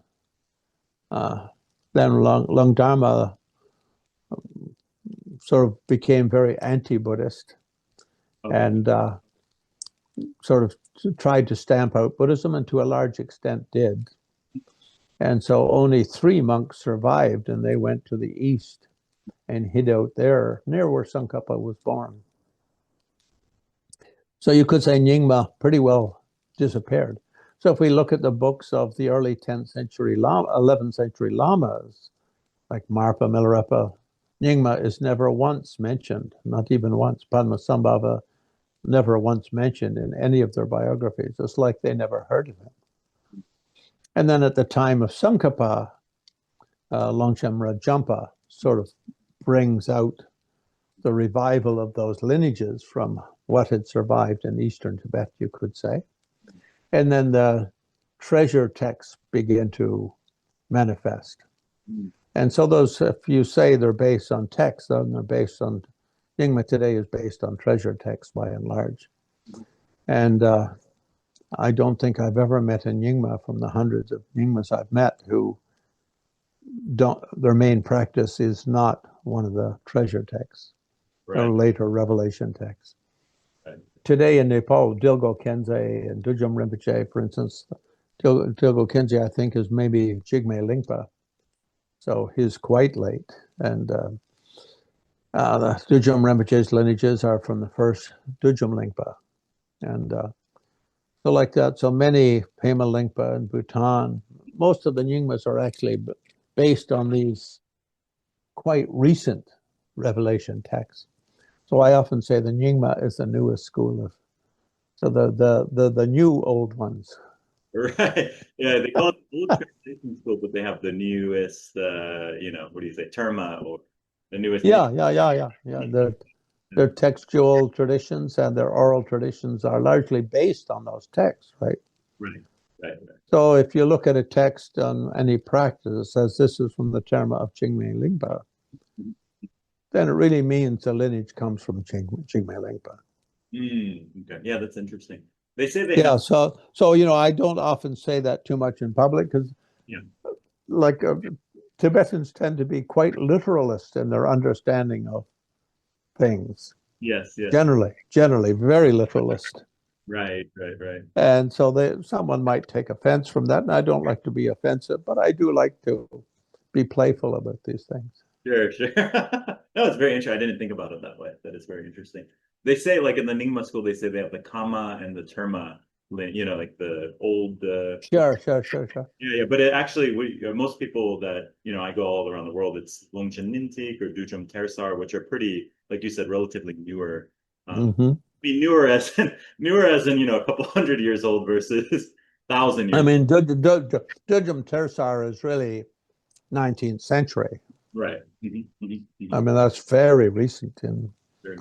then Lung Dharma, sort of became very anti-Buddhist. Okay. And sort of tried to stamp out Buddhism, and to a large extent did. And so only 3 monks survived, and they went to the east and hid out there, near where Tsongkhapa was born. So you could say Nyingma pretty well disappeared. So if we look at the books of the early 10th century, 11th century lamas, like Marpa Milarepa, Nyingma is never once mentioned, not even once. Padmasambhava never once mentioned in any of their biographies. It's like they never heard of him. And then at the time of Tsongkhapa, Longchenpa Rajampa sort of brings out the revival of those lineages from what had survived in eastern Tibet, you could say. And then the treasure texts begin to manifest. And so those, if you say they're based on texts, then they're based on, Nyingma today is based on treasure texts by and large. And I don't think I've ever met a Nyingma from the hundreds of Nyingmas I've met who their main practice is not one of the treasure texts, right, or later revelation texts. Right. Today in Nepal, Dilgo Khyentse and Dudjom Rinpoche, for instance, Dilgo Khyentse, I think, is maybe Jigme Lingpa. So he's quite late. And the Dudjom Rinpoche's lineages are from the first Dudjom Lingpa. And so like that, so many Pema Lingpa in Bhutan, most of the Nyingmas are actually based on these quite recent revelation texts. So I often say the Nyingma is the newest school of, so the new old ones. Right. Yeah, they call it the old translation school, but they have the newest, what do you say, terma or the newest. Yeah. Their textual traditions and their oral traditions are largely based on those texts, right? Right, right. So if you look at a text on any practice that says this is from the terma of Jingmei Lingpa, then it really means the lineage comes from Jingmei Lingpa. Okay. Yeah, that's interesting. They say they Yeah, have. so I don't often say that too much in public because, Yeah. like, Tibetans tend to be quite literalist in their understanding of things. Yes, yes. Generally, very literalist. Right. And so someone might take offense from that, and I don't like to be offensive, but I do like to be playful about these things. Sure. No, it's very interesting. I didn't think about it that way. That is very interesting. They say, like in the Nyingma school, they say they have the Kama and the Terma, like the old. Sure. Yeah. But it actually, most people that I go all around the world, it's Longchen Nintik or Dujum Tersar, which are pretty, like you said, relatively newer. Mm-hmm. Be newer as in, a couple hundred years old versus 1,000 years. I mean, Dujum Tersar is really 19th century. Right. I mean, that's very recent in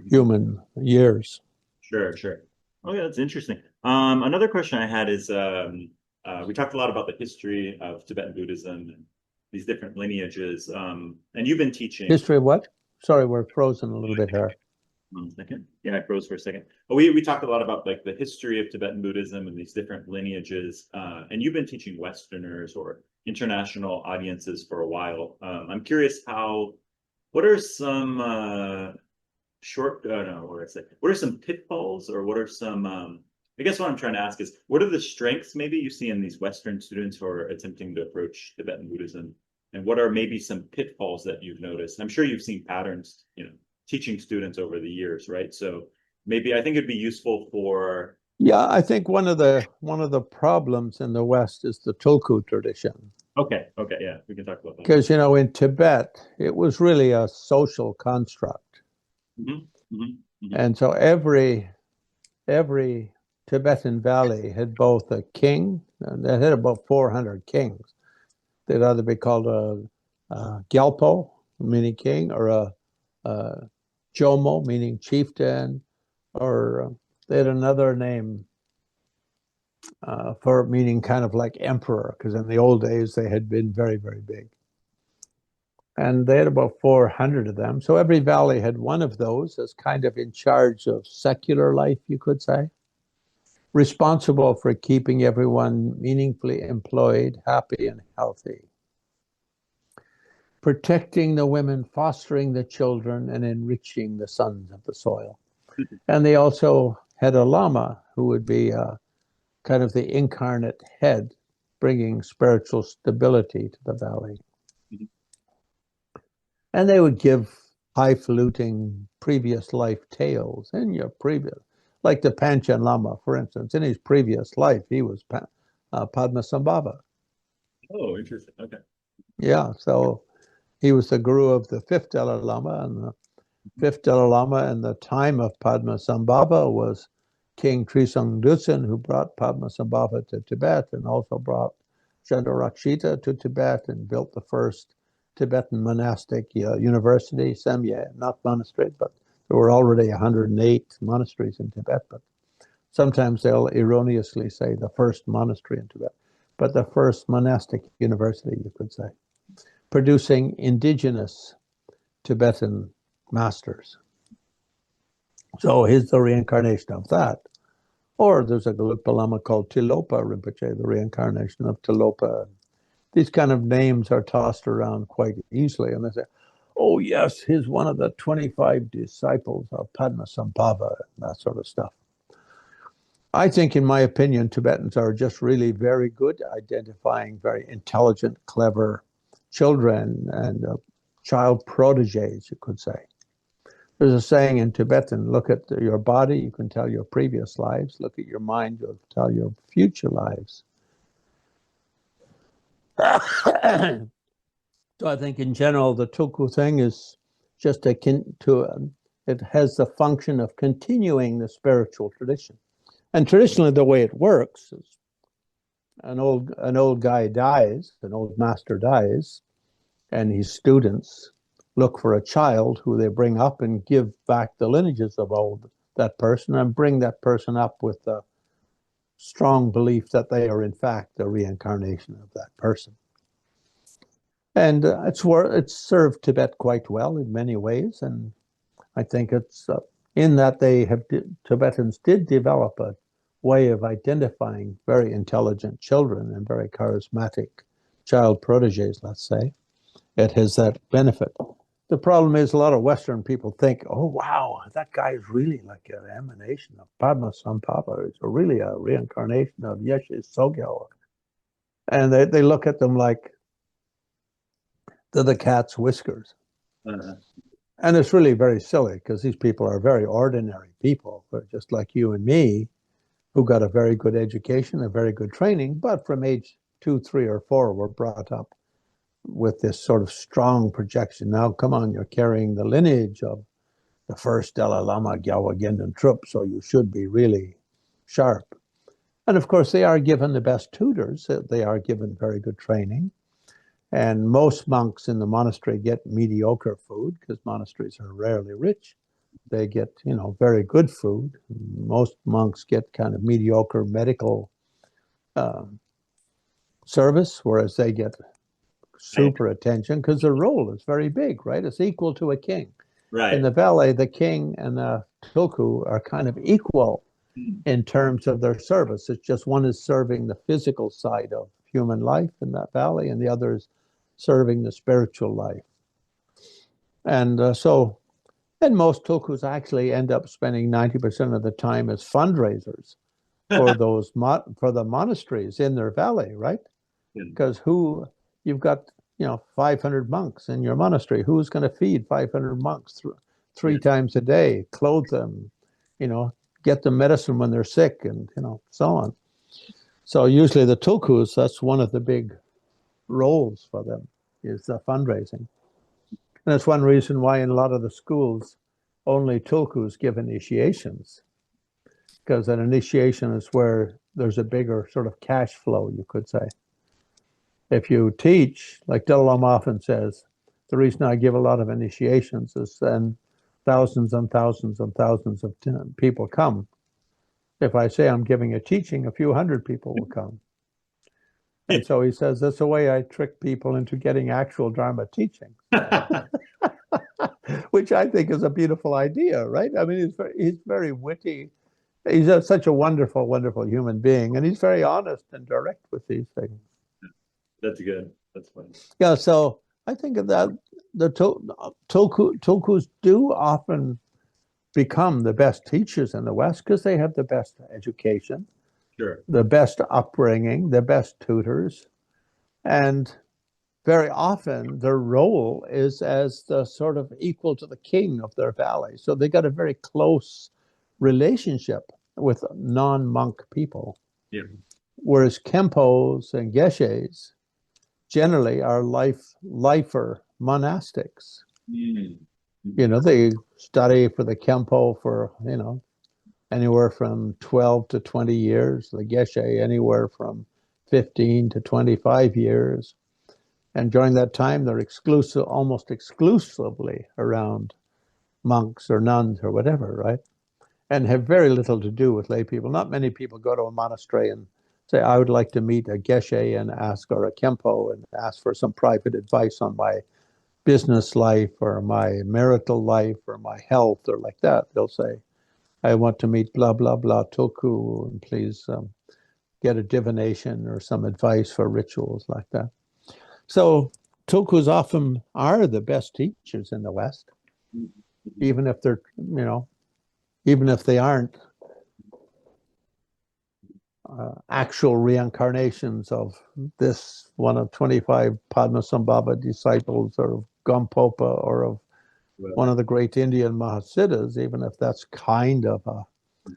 human years. Sure. Oh, yeah, that's interesting. Another question I had is we talked a lot about the history of Tibetan Buddhism and these different lineages. And you've been teaching. History of what? Sorry, we're frozen a little bit here. 1 second. Yeah, I froze for a second. We talked a lot about like the history of Tibetan Buddhism and these different lineages. And you've been teaching Westerners or international audiences for a while. I'm curious what are some what are some pitfalls or what are some I guess what I'm trying to ask is what are the strengths maybe you see in these Western students who are attempting to approach Tibetan Buddhism, and what are maybe some pitfalls that you've noticed? I'm sure you've seen patterns, teaching students over the years, right? So maybe I think it'd be useful for. Yeah, I think one of the problems in the West is the tulku tradition. Okay, yeah, we can talk about that. Because in Tibet, it was really a social construct. And so every Tibetan valley had both a king, and it had about 400 kings. They'd either be called a Gyalpo, meaning king, or a Jomo, meaning chieftain, or they had another name for meaning kind of like emperor, because in the old days they had been very, very big. And they had about 400 of them. So every valley had one of those as kind of in charge of secular life, you could say, responsible for keeping everyone meaningfully employed, happy, and healthy, protecting the women, fostering the children, and enriching the sons of the soil. And they also had a lama who would be kind of the incarnate head, bringing spiritual stability to the valley. And they would give highfalutin previous life tales like the Panchen Lama, for instance. In his previous life, he was Padmasambhava. Oh, interesting. Okay. Yeah, so he was the guru of the fifth Dalai Lama, and the fifth Dalai Lama in the time of Padmasambhava was King Trisong Dutsen, who brought Padmasambhava to Tibet and also brought Chandarakshita to Tibet and built the first Tibetan monastic university, Samye, not monastery, but there were already 108 monasteries in Tibet. But sometimes they'll erroneously say the first monastery in Tibet, but the first monastic university, you could say, producing indigenous Tibetan masters. So he's the reincarnation of that. Or there's a Gelugpa Lama called Tilopa Rinpoche, the reincarnation of Tilopa. These kind of names are tossed around quite easily, and they say, oh yes, he's one of the 25 disciples of Padmasambhava, and that sort of stuff. I think, in my opinion, Tibetans are just really very good at identifying very intelligent, clever children and child prodigies, you could say. There's a saying in Tibetan, look at your body, you can tell your previous lives. Look at your mind, you'll tell your future lives. So I think in general, the tulku thing is just akin to it has the function of continuing the spiritual tradition. And traditionally, the way it works is an old guy dies, an old master dies, and his students look for a child who they bring up and give back the lineages of that person and bring that person up with the strong belief that they are in fact a reincarnation of that person. And it's served Tibet quite well in many ways, and I think it's in that Tibetans did develop a way of identifying very intelligent children and very charismatic child proteges, let's say. It has that benefit. The problem is a lot of Western people think, oh, wow, that guy is really like an emanation of Padmasambhava. It's really a reincarnation of Yeshe Sogyo. And they look at them like they're the cat's whiskers. Uh-huh. And it's really very silly because these people are very ordinary people. They're just like you and me, who got a very good education, a very good training, but from age 2, 3, or 4 were brought up with this sort of strong projection. Now, come on, you're carrying the lineage of the first Dalai Lama Gyalwa Gendon Trup, so you should be really sharp. And of course, they are given the best tutors. They are given very good training. And most monks in the monastery get mediocre food because monasteries are rarely rich. They get, very good food. Most monks get kind of mediocre medical service, whereas they get super attention because their role is very big, right? It's equal to a king. Right. In the valley, the king and the tulku are kind of equal in terms of their service. It's just one is serving the physical side of human life in that valley, and the other is serving the spiritual life. And and most tulkus actually end up spending 90% of the time as fundraisers for for the monasteries in their valley, right? Because you've got 500 monks in your monastery. Who's going to feed 500 monks three times a day, clothe them, get them medicine when they're sick, and so on. So usually the tulkus, that's one of the big roles for them, is the fundraising. And that's one reason why in a lot of the schools only tulkus give initiations, because an initiation is where there's a bigger sort of cash flow, you could say. If you teach, like Dalai Lama often says, the reason I give a lot of initiations is then thousands and thousands and thousands of people come. If I say I'm giving a teaching, a few hundred people will come. And so he says, that's the way I trick people into getting actual Dharma teaching, which I think is a beautiful idea, right? I mean, he's very witty. He's such a wonderful, wonderful human being, and he's very honest and direct with these things. That's good. That's funny. Yeah, so I think that the tulkus do often become the best teachers in the West because they have the best education, sure, the best upbringing, the best tutors, and very often their role is as the sort of equal to the king of their valley. So they got a very close relationship with non-monk people. Yeah. Whereas Khenpos and Geshes generally are lifer monastics. They study for the Khenpo for, anywhere from 12 to 20 years, the Geshe anywhere from 15 to 25 years. And during that time, they're almost exclusively around monks or nuns or whatever, right? And have very little to do with lay people. Not many people go to a monastery and say, I would like to meet a Geshe and ask, or a Khenpo and ask for some private advice on my business life or my marital life or my health or like that. They'll say, I want to meet blah, blah, blah, tulku, and please get a divination or some advice for rituals like that. So tulkus often are the best teachers in the West, even if they're, even if they aren't actual reincarnations of this one of 25 Padmasambhava disciples, or of Gampopa, or of one of the great Indian Mahasiddhas, even if that's kind of a...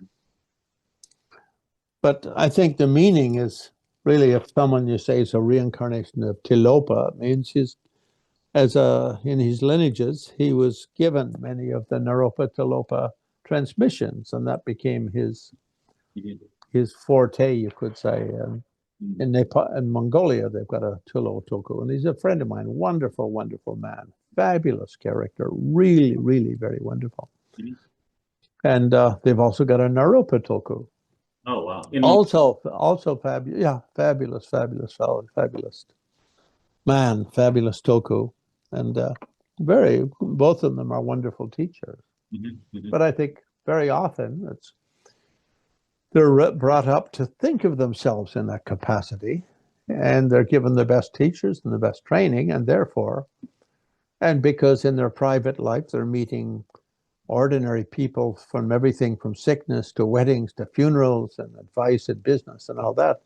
But I think the meaning is really, if someone you say is a reincarnation of Tilopa, it means in his lineages, he was given many of the Naropa Talopa transmissions, and that became his forte, you could say. In Nepal and Mongolia, they've got a Tulo Tulku, and he's a friend of mine. Wonderful, wonderful man, fabulous character, really, really very wonderful. And they've also got a Naropa Tulku. Oh wow! Also fabulous, yeah, fabulous, fabulous fellow, fabulous man, fabulous Tulku, and both of them are wonderful teachers. But I think very often they're brought up to think of themselves in that capacity, and they're given the best teachers and the best training, and therefore, and because in their private life they're meeting ordinary people from everything from sickness to weddings to funerals and advice in business and all that,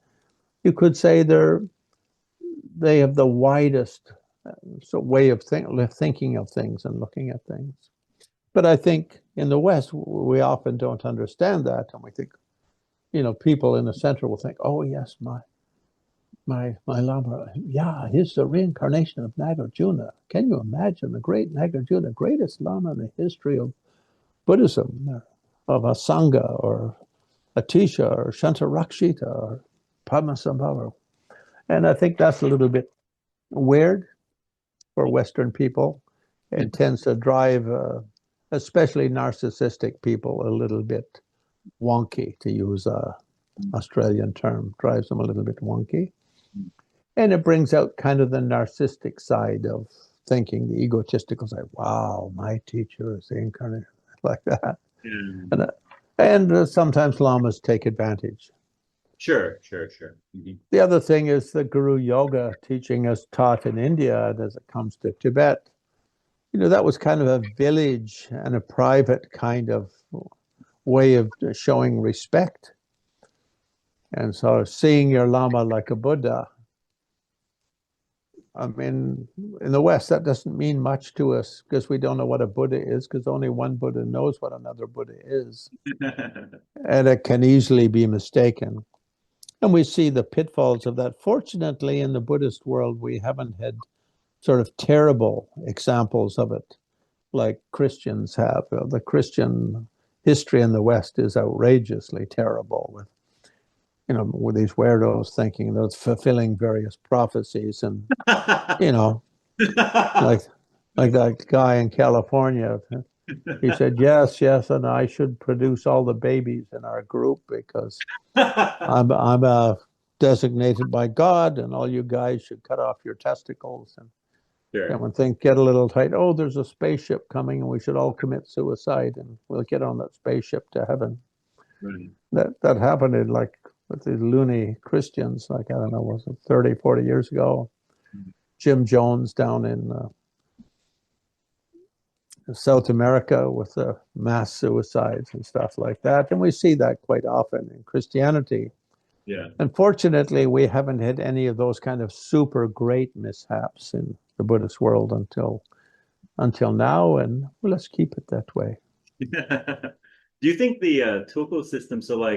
you could say they have the widest way of thinking of things and looking at things. But I think in the West, we often don't understand that, and we think, people in the center will think, oh yes, my Lama, yeah, he's the reincarnation of Nagarjuna. Can you imagine the great Nagarjuna, greatest Lama in the history of Buddhism, of a Sangha or Atisha or Shantarakshita or Padmasambhava? And I think that's a little bit weird for Western people. It tends to drive, especially narcissistic people, a little bit wonky, to use a Australian term, drives them a little bit wonky. And it brings out kind of the narcissistic side of thinking, the egotistical side. Wow, my teacher is the incarnate, like that. And sometimes lamas take advantage. Sure. The other thing is the Guru Yoga teaching is taught in India, and as it comes to Tibet, that was kind of a village and a private kind of way of showing respect. And so seeing your Lama like a Buddha, I mean, in the West, that doesn't mean much to us because we don't know what a Buddha is, because only one Buddha knows what another Buddha is. And it can easily be mistaken. And we see the pitfalls of that. Fortunately, in the Buddhist world, we haven't had sort of terrible examples of it like Christians have. The Christian history in the West is outrageously terrible with these weirdos thinking they're fulfilling various prophecies and, like that guy in California. He said, yes, and I should produce all the babies in our group because I'm designated by God, and all you guys should cut off your testicles. And when things get a little tight, oh, there's a spaceship coming, and we should all commit suicide, and we'll get on that spaceship to heaven. Right. That happened in with these loony Christians, I don't know, was it 30, 40 years ago? Jim Jones down in South America with mass suicides and stuff like that. And we see that quite often in Christianity. Yeah. Unfortunately, we haven't had any of those kind of super great mishaps in the Buddhist world until now, and let's keep it that way. Do you think the Tulku system, so I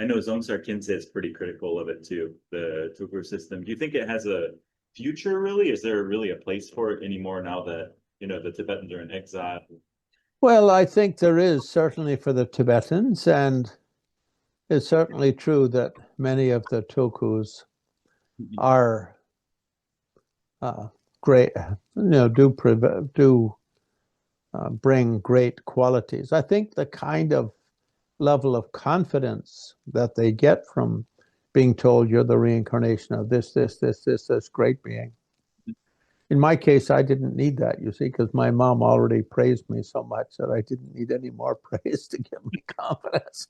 know Zongsar Khyentse is pretty critical of it too, the Tulku system. Do you think it has a future really? Is there really a place for it anymore now that, the Tibetans are in exile? Well, I think there is, certainly for the Tibetans, and it's certainly true that many of the Tulkus are great, do bring great qualities. I think the kind of level of confidence that they get from being told you're the reincarnation of this great being. In my case, I didn't need that, you see, because my mom already praised me so much that I didn't need any more praise to give me confidence.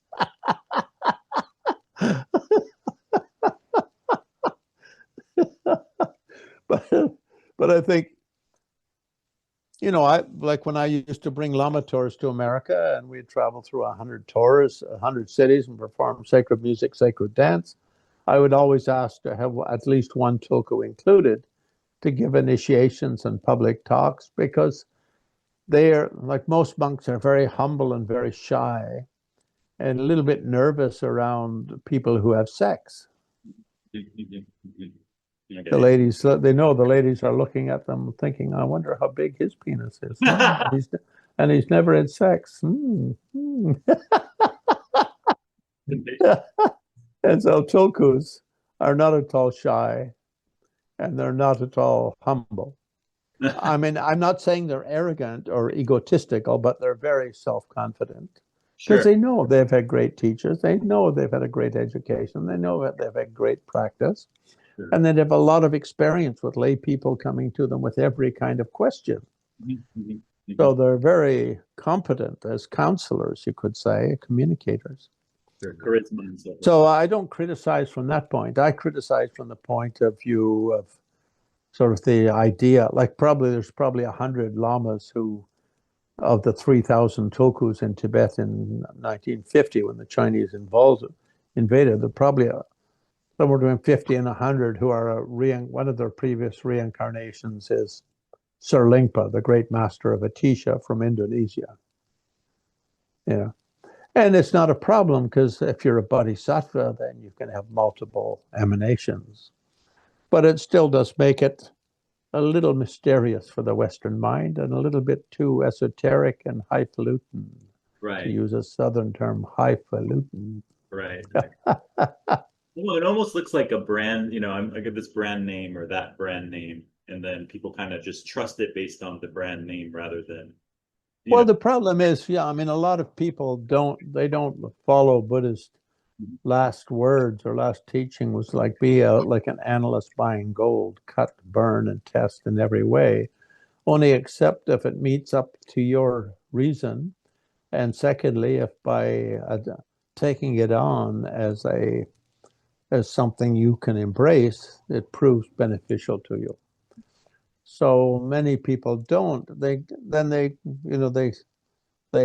But I think, I like when I used to bring Lama tours to America, and we'd travel through 100 tours, 100 cities, and perform sacred music, sacred dance. I would always ask to have at least one tulku included to give initiations and public talks, because they're, like most monks, are very humble and very shy and a little bit nervous around people who have sex. Okay. The ladies, they know the ladies are looking at them thinking, I wonder how big his penis is. And he's never had sex. And so tulkus are not at all shy and they're not at all humble. I mean, I'm not saying they're arrogant or egotistical, but they're very self-confident because Sure. they know they've had great teachers. They know they've had a great education. They know that they've had great practice. Sure. And they have a lot of experience with lay people coming to them with every kind of question. So they're very competent as counselors, you could say, communicators. Sure. Charisma and so forth. So I don't criticize from that point. I criticize from the point of view of sort of the idea, like there's probably 100 lamas who, of the 3,000 tulkus in Tibet in 1950 when the Chinese invaded, there probably somewhere between 50 and 100 who are one of their previous reincarnations is Sir Lingpa, the great master of Atisha from Indonesia. Yeah. And it's not a problem because if you're a bodhisattva, then you can have multiple emanations. But it still does make it a little mysterious for the Western mind and a little bit too esoteric and highfalutin. Right. To use a Southern term, highfalutin. Right. Well, it almost looks like a brand, I get this brand name or that brand name, and then people kind of just trust it based on the brand name rather than. Well, the problem is, I mean, a lot of people don't follow Buddhist last words or last teaching was like like an analyst buying gold, cut, burn, and test in every way. Only accept if it meets up to your reason. And secondly, if by taking it on as something you can embrace, it proves beneficial to you. So many people don't. They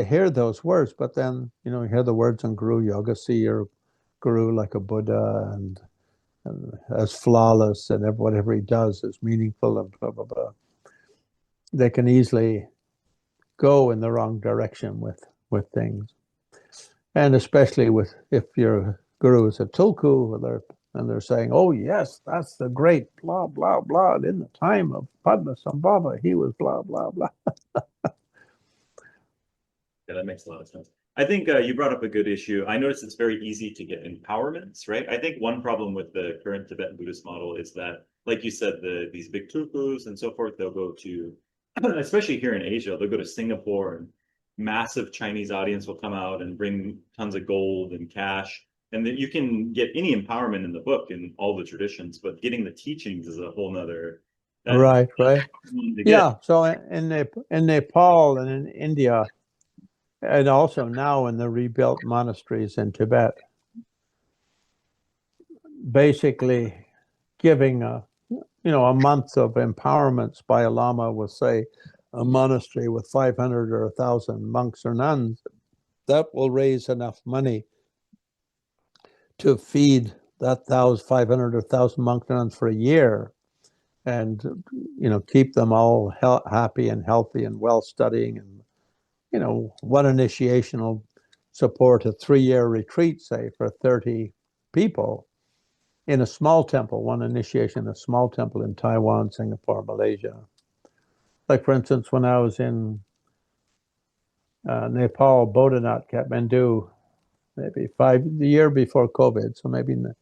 hear those words, but then you hear the words in Guru Yoga, see your Guru like a Buddha and as flawless, and whatever he does is meaningful, and blah blah blah. They can easily go in the wrong direction with things, and especially if your Guru is a tulku, and they're saying, "Oh yes, that's the great blah blah blah." In the time of Padmasambhava, he was blah blah blah. Yeah, that makes a lot of sense. I think you brought up a good issue. I noticed it's very easy to get empowerments, right? I think one problem with the current Tibetan Buddhist model is that, like you said, these big tulkus and so forth, they'll go to, especially here in Asia, they'll go to Singapore and massive Chinese audience will come out and bring tons of gold and cash. And then you can get any empowerment in the book in all the traditions, but getting the teachings is a whole nother. Right. Yeah. So in Nepal and in India, and also now in the rebuilt monasteries in Tibet, basically giving a month of empowerments by a lama with, say, a monastery with 500 or 1,000 monks or nuns, that will raise enough money to feed that 500 or 1,000 monks and nuns for a year, and keep them all happy and healthy and well studying. And one initiation will support a 3-year retreat, say, for 30 people in a small temple, one initiation, a small temple in Taiwan, Singapore, Malaysia. Like, for instance, when I was in Nepal, Bodhanath, Kathmandu, maybe the year before COVID, so maybe in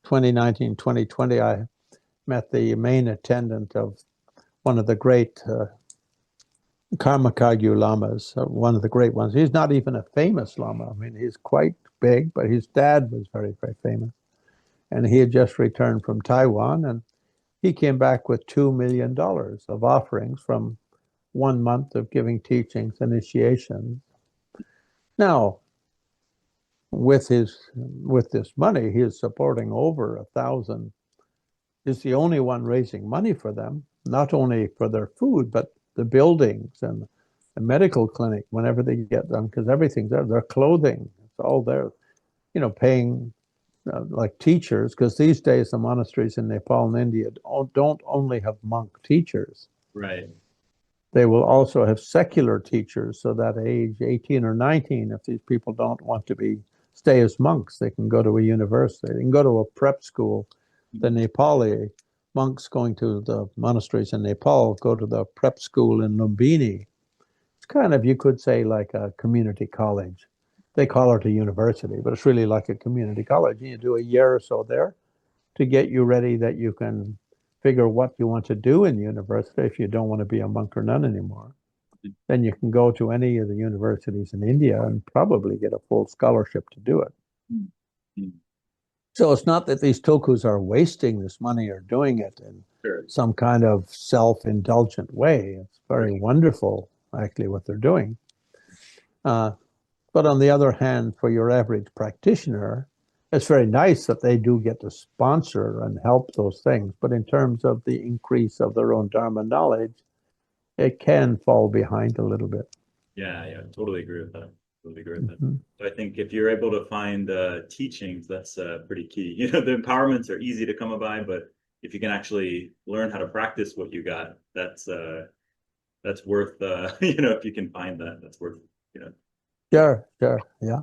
2019, 2020, I met the main attendant of one of the great Karmakagyu lamas, one of the great ones. He's not even a famous lama. I mean, he's quite big, but his dad was very, very famous. And he had just returned from Taiwan, and he came back with $2 million of offerings from 1 month of giving teachings, initiation. Now, with this money, he is supporting over 1,000. He's the only one raising money for them, not only for their food, but the buildings and the medical clinic whenever they get them, because everything's there. Their clothing, it's all there. Paying like teachers, because these days the monasteries in Nepal and India don't only have monk teachers. Right. They will also have secular teachers, so that age 18 or 19, if these people don't want to stay as monks, they can go to a university. They can go to a prep school. The Nepali monks going to the monasteries in Nepal go to the prep school in Lumbini. It's kind of, you could say, like a community college. They call it a university, but it's really like a community college. You do a year or so there to get you ready that you can figure what you want to do in university if you don't want to be a monk or nun anymore. Then you can go to any of the universities in India and probably get a full scholarship to do it. Mm-hmm. So it's not that these tulkus are wasting this money or doing it in some kind of self-indulgent way. It's very wonderful, actually, what they're doing. But on the other hand, for your average practitioner, it's very nice that they do get to sponsor and help those things. But in terms of the increase of their own Dharma knowledge, it can fall behind a little bit. Yeah, totally agree with that. Totally agree with that. So I think if you're able to find teachings, that's pretty key. You know, the empowerments are easy to come by, but if you can actually learn how to practice what you got, that's worth you know, if you can find that, that's worth, you know. Sure, yeah.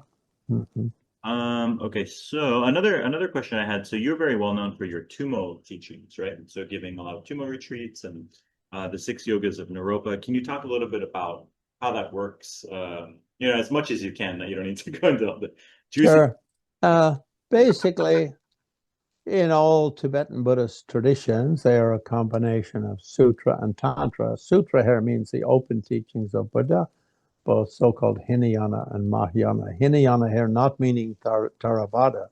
Okay, so another question I had. So you're very well known for your Tummo teachings, right? So giving a lot of Tummo retreats and the 6 yogas of Naropa. Can you talk a little bit about how that works? You know, as much as you can. You don't need to go into all the juicy. Sure. Basically, in all Tibetan Buddhist traditions, they are a combination of sutra and tantra. Sutra here means the open teachings of Buddha, both so-called Hinayana and Mahayana. Hinayana here not meaning Theravada.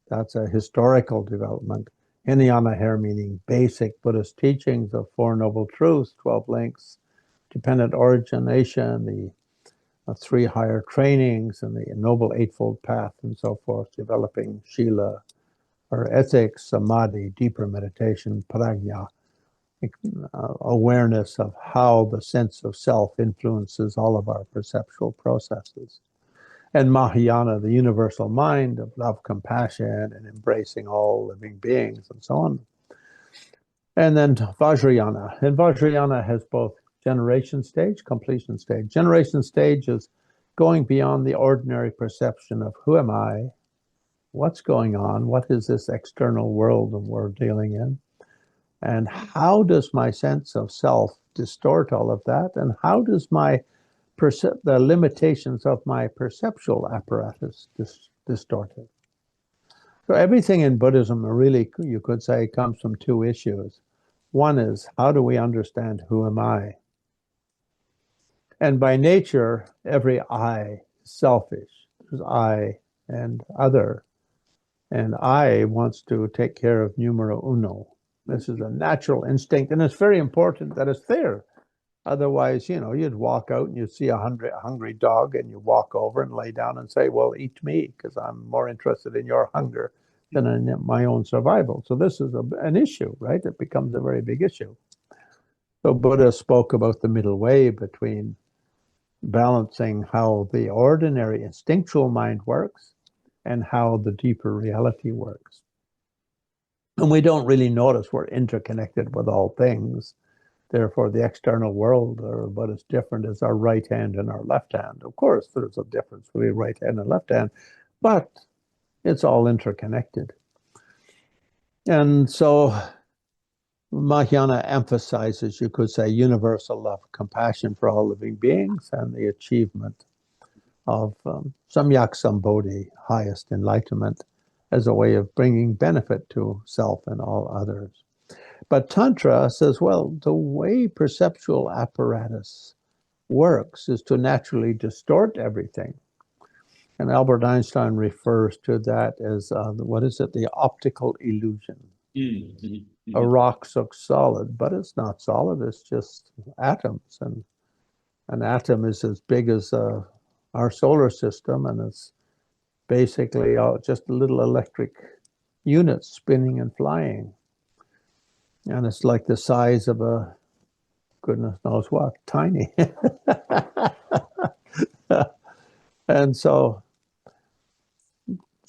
That's a historical development. Hinayana here meaning basic Buddhist teachings of 4 Noble Truths, 12 links, dependent origination, the 3 higher trainings, and the Noble Eightfold Path, and so forth, developing Shila, or ethics, samadhi, deeper meditation, prajna, awareness of how the sense of self influences all of our perceptual processes. And Mahayana, the universal mind of love, compassion, and embracing all living beings, and so on. And then Vajrayana. And Vajrayana has both generation stage, completion stage. Generation stage is going beyond the ordinary perception of who am I, what's going on, what is this external world that we're dealing in, and how does my sense of self distort all of that, and how does the limitations of my perceptual apparatus distort it. So everything in Buddhism really, you could say, comes from 2 issues. One is, how do we understand who am I? And by nature, every I is selfish. There's I and other. And I wants to take care of numero uno. This is a natural instinct, and it's very important that it's there. Otherwise, you know, you'd walk out and you'd see a hungry dog and you walk over and lay down and say, well, eat me, because I'm more interested in your hunger than in my own survival. So this is an issue, right? It becomes a very big issue. So Buddha spoke about the middle way between balancing how the ordinary instinctual mind works and how the deeper reality works. And we don't really notice we're interconnected with all things. Therefore, the external world, or what is different, is our right hand and our left hand. Of course, there's a difference between right hand and left hand, but it's all interconnected. And so Mahayana emphasizes, you could say, universal love, compassion for all living beings, and the achievement of Samyak Sambodhi, highest enlightenment, as a way of bringing benefit to self and all others. But Tantra says, well, the way perceptual apparatus works is to naturally distort everything. And Albert Einstein refers to that as, the optical illusion. Mm-hmm. A rock looks solid, but it's not solid. It's just atoms. And an atom is as big as our solar system, and it's basically just a little electric unit spinning and flying. And it's like the size of a, goodness knows what, tiny. And so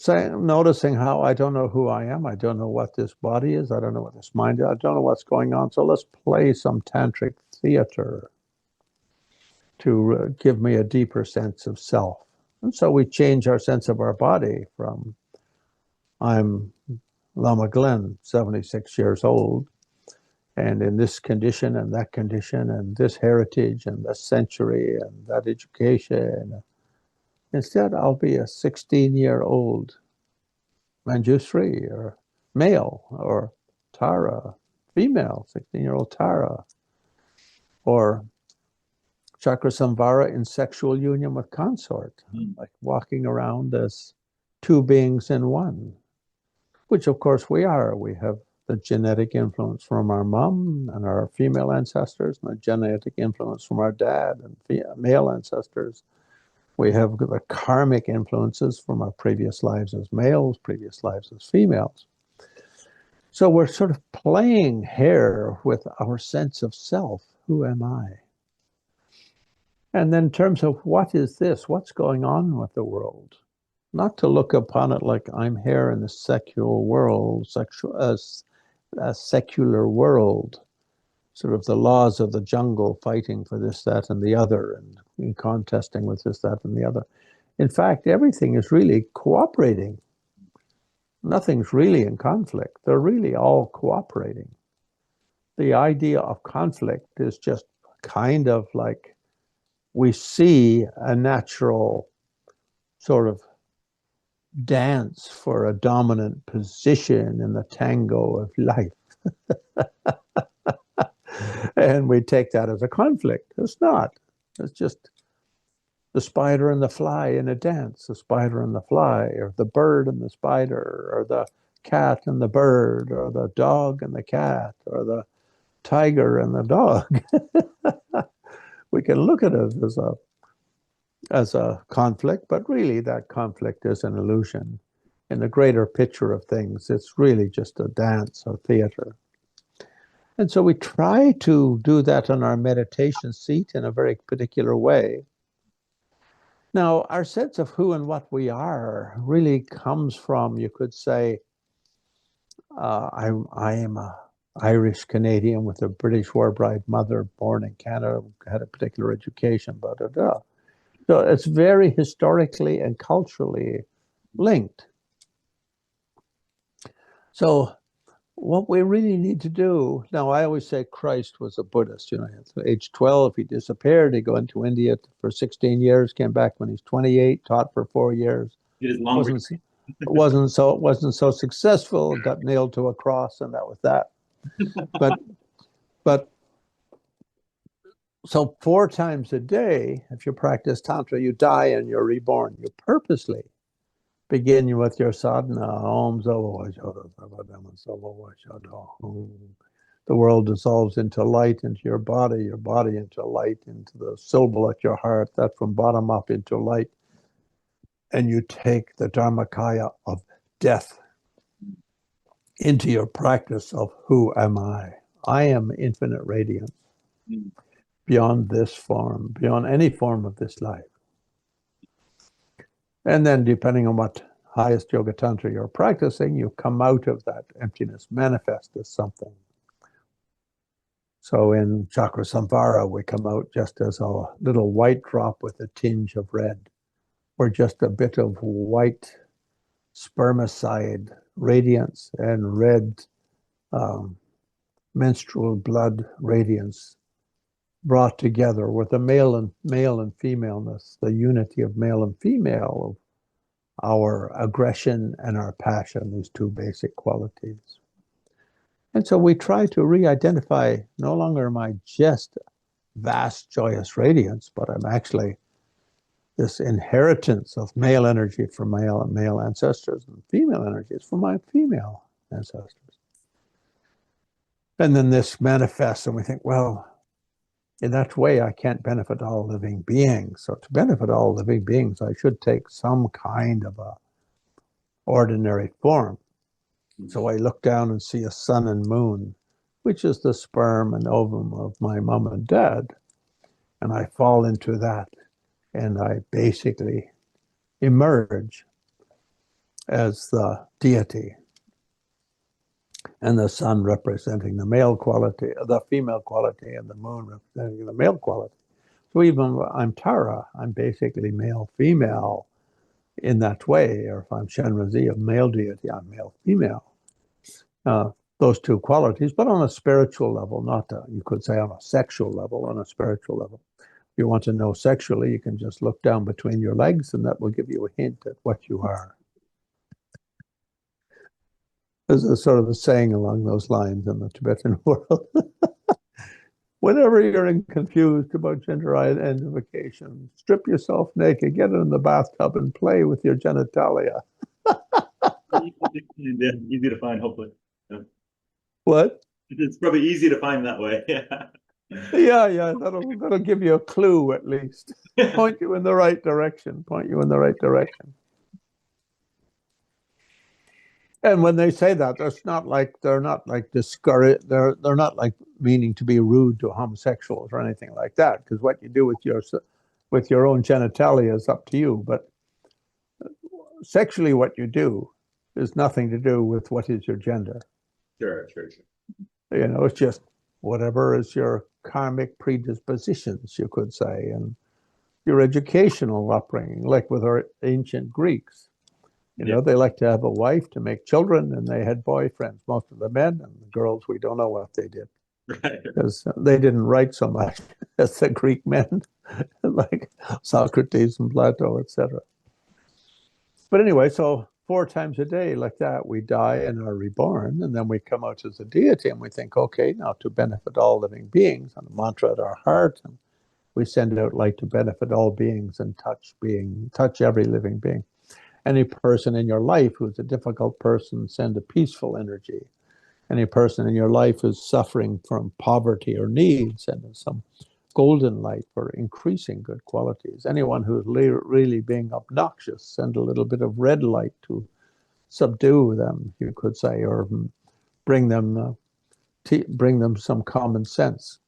noticing how I don't know who I am, I don't know what this body is, I don't know what this mind is, I don't know what's going on. So let's play some tantric theater to give me a deeper sense of self. And so we change our sense of our body from I'm Lama Glenn, 76 years old, and in this condition and that condition and this heritage and this century and that education. Instead, I'll be a 16-year-old Manjusri or male, or Tara, female, 16-year-old Tara, or Chakrasamvara in sexual union with consort, like walking around as two beings in one, which of course we are. We have the genetic influence from our mom and our female ancestors, and the genetic influence from our dad and male ancestors. We have the karmic influences from our previous lives as males, previous lives as females. So we're sort of playing here with our sense of self. Who am I? And then in terms of what is this? What's going on with the world? Not to look upon it like I'm here in the secular world, a secular world, sort of the laws of the jungle fighting for this, that, and the other, and contesting with this, that, and the other. In fact, everything is really cooperating. Nothing's really in conflict. They're really all cooperating. The idea of conflict is just kind of like we see a natural sort of dance for a dominant position in the tango of life. And we take that as a conflict. It's not. It's just the spider and the fly in a dance, the spider and the fly, or the bird and the spider, or the cat and the bird, or the dog and the cat, or the tiger and the dog. We can look at it as a conflict, but really that conflict is an illusion. In the greater picture of things, it's really just a dance or theater. And so we try to do that on our meditation seat in a very particular way. Now, our sense of who and what we are really comes from, you could say, I am a Irish Canadian with a British war bride mother, born in Canada, had a particular education, blah, blah, blah. So it's very historically and culturally linked. So what we really need to do, now I always say Christ was a Buddhist, at age 12, he disappeared, he go into India for 16 years, came back when he's 28, taught for 4 years. It is wasn't so successful, got nailed to a cross, and that was that. But so 4 times a day, if you practice Tantra, you die and you're reborn. You purposely begin with your sadhana. The world dissolves into light, into your body into light, into the syllable at your heart, that from bottom up into light. And you take the Dharmakaya of death into your practice of who am I? I am infinite radiance beyond this form, beyond any form of this life. And then depending on what highest yoga tantra you're practicing, you come out of that emptiness, manifest as something. So in Chakrasamvara, we come out just as a little white drop with a tinge of red, or just a bit of white spermicide radiance and red menstrual blood radiance brought together with the male and femaleness, the unity of male and female, of our aggression and our passion, these 2 basic qualities. And so we try to re-identify, no longer am I just vast, joyous radiance, but I'm actually this inheritance of male energy from male ancestors and female energies from my female ancestors. And then this manifests, and we think, well, in that way, I can't benefit all living beings. So to benefit all living beings, I should take some kind of a ordinary form. So I look down and see a sun and moon, which is the sperm and ovum of my mom and dad. And I fall into that, and I basically emerge as the deity, and the sun representing the male quality, the female quality, and the moon representing the male quality. So even if I'm Tara, I'm basically male-female in that way. Or if I'm Shenrazi, a male deity, I'm male-female. uh, those two qualities, but on a spiritual level, not you could say on a sexual level, on a spiritual level. If you want to know sexually, you can just look down between your legs, and that will give you a hint at what you are. There's a sort of a saying along those lines in the Tibetan world. Whenever you're confused about gender identification, strip yourself naked, get in the bathtub, and play with your genitalia. Easy to find, hopefully. Yeah. What? It's probably easy to find that way. Yeah. Yeah, that'll give you a clue at least. Point you in the right direction. Point you in the right direction. And when they say that, they're not like discouraged. They're not like meaning to be rude to homosexuals or anything like that. Because what you do with your own genitalia is up to you. But sexually, what you do is nothing to do with what is your gender. Sure. You know, it's just whatever is your karmic predispositions, you could say, and your educational upbringing, like with our ancient Greeks. You know, they like to have a wife to make children, and they had boyfriends, most of the men, and the girls, we don't know what they did. Right. Because they didn't write so much as the Greek men, like Socrates and Plato, etc. But anyway, so 4 times a day like that, we die and are reborn, and then we come out as a deity, and we think, okay, now to benefit all living beings, and a mantra at our heart, and we send out light to benefit all beings and touch every living being. Any person in your life who's a difficult person, send a peaceful energy. Any person in your life who's suffering from poverty or need, send some golden light for increasing good qualities. Anyone who's really being obnoxious, send a little bit of red light to subdue them, you could say, or bring them some common sense.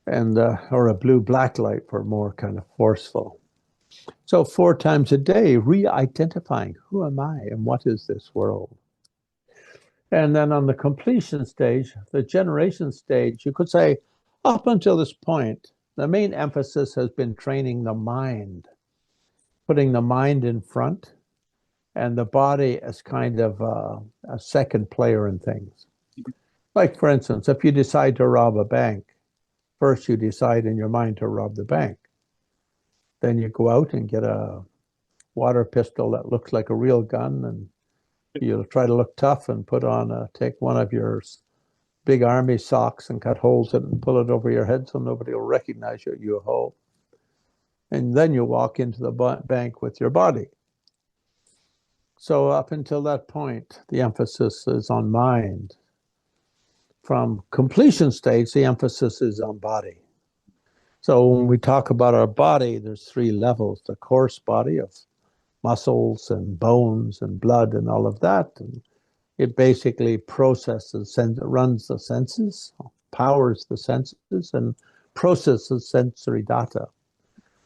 And or a blue-black light for more kind of forceful. So 4 times a day, re-identifying who am I and what is this world? And then on the completion stage, the generation stage, you could say up until this point, the main emphasis has been training the mind, putting the mind in front and the body as kind of a second player in things. Like, for instance, if you decide to rob a bank, first you decide in your mind to rob the bank. Then you go out and get a water pistol that looks like a real gun, and you'll try to look tough and take one of your big army socks and cut holes in it and pull it over your head so nobody will recognize you hope. And then you walk into the bank with your body. So up until that point, the emphasis is on mind. From completion stage, the emphasis is on body. So when we talk about our body, there's 3 levels: the coarse body of muscles and bones and blood and all of that. And it basically processes, runs the senses, powers the senses, and processes sensory data.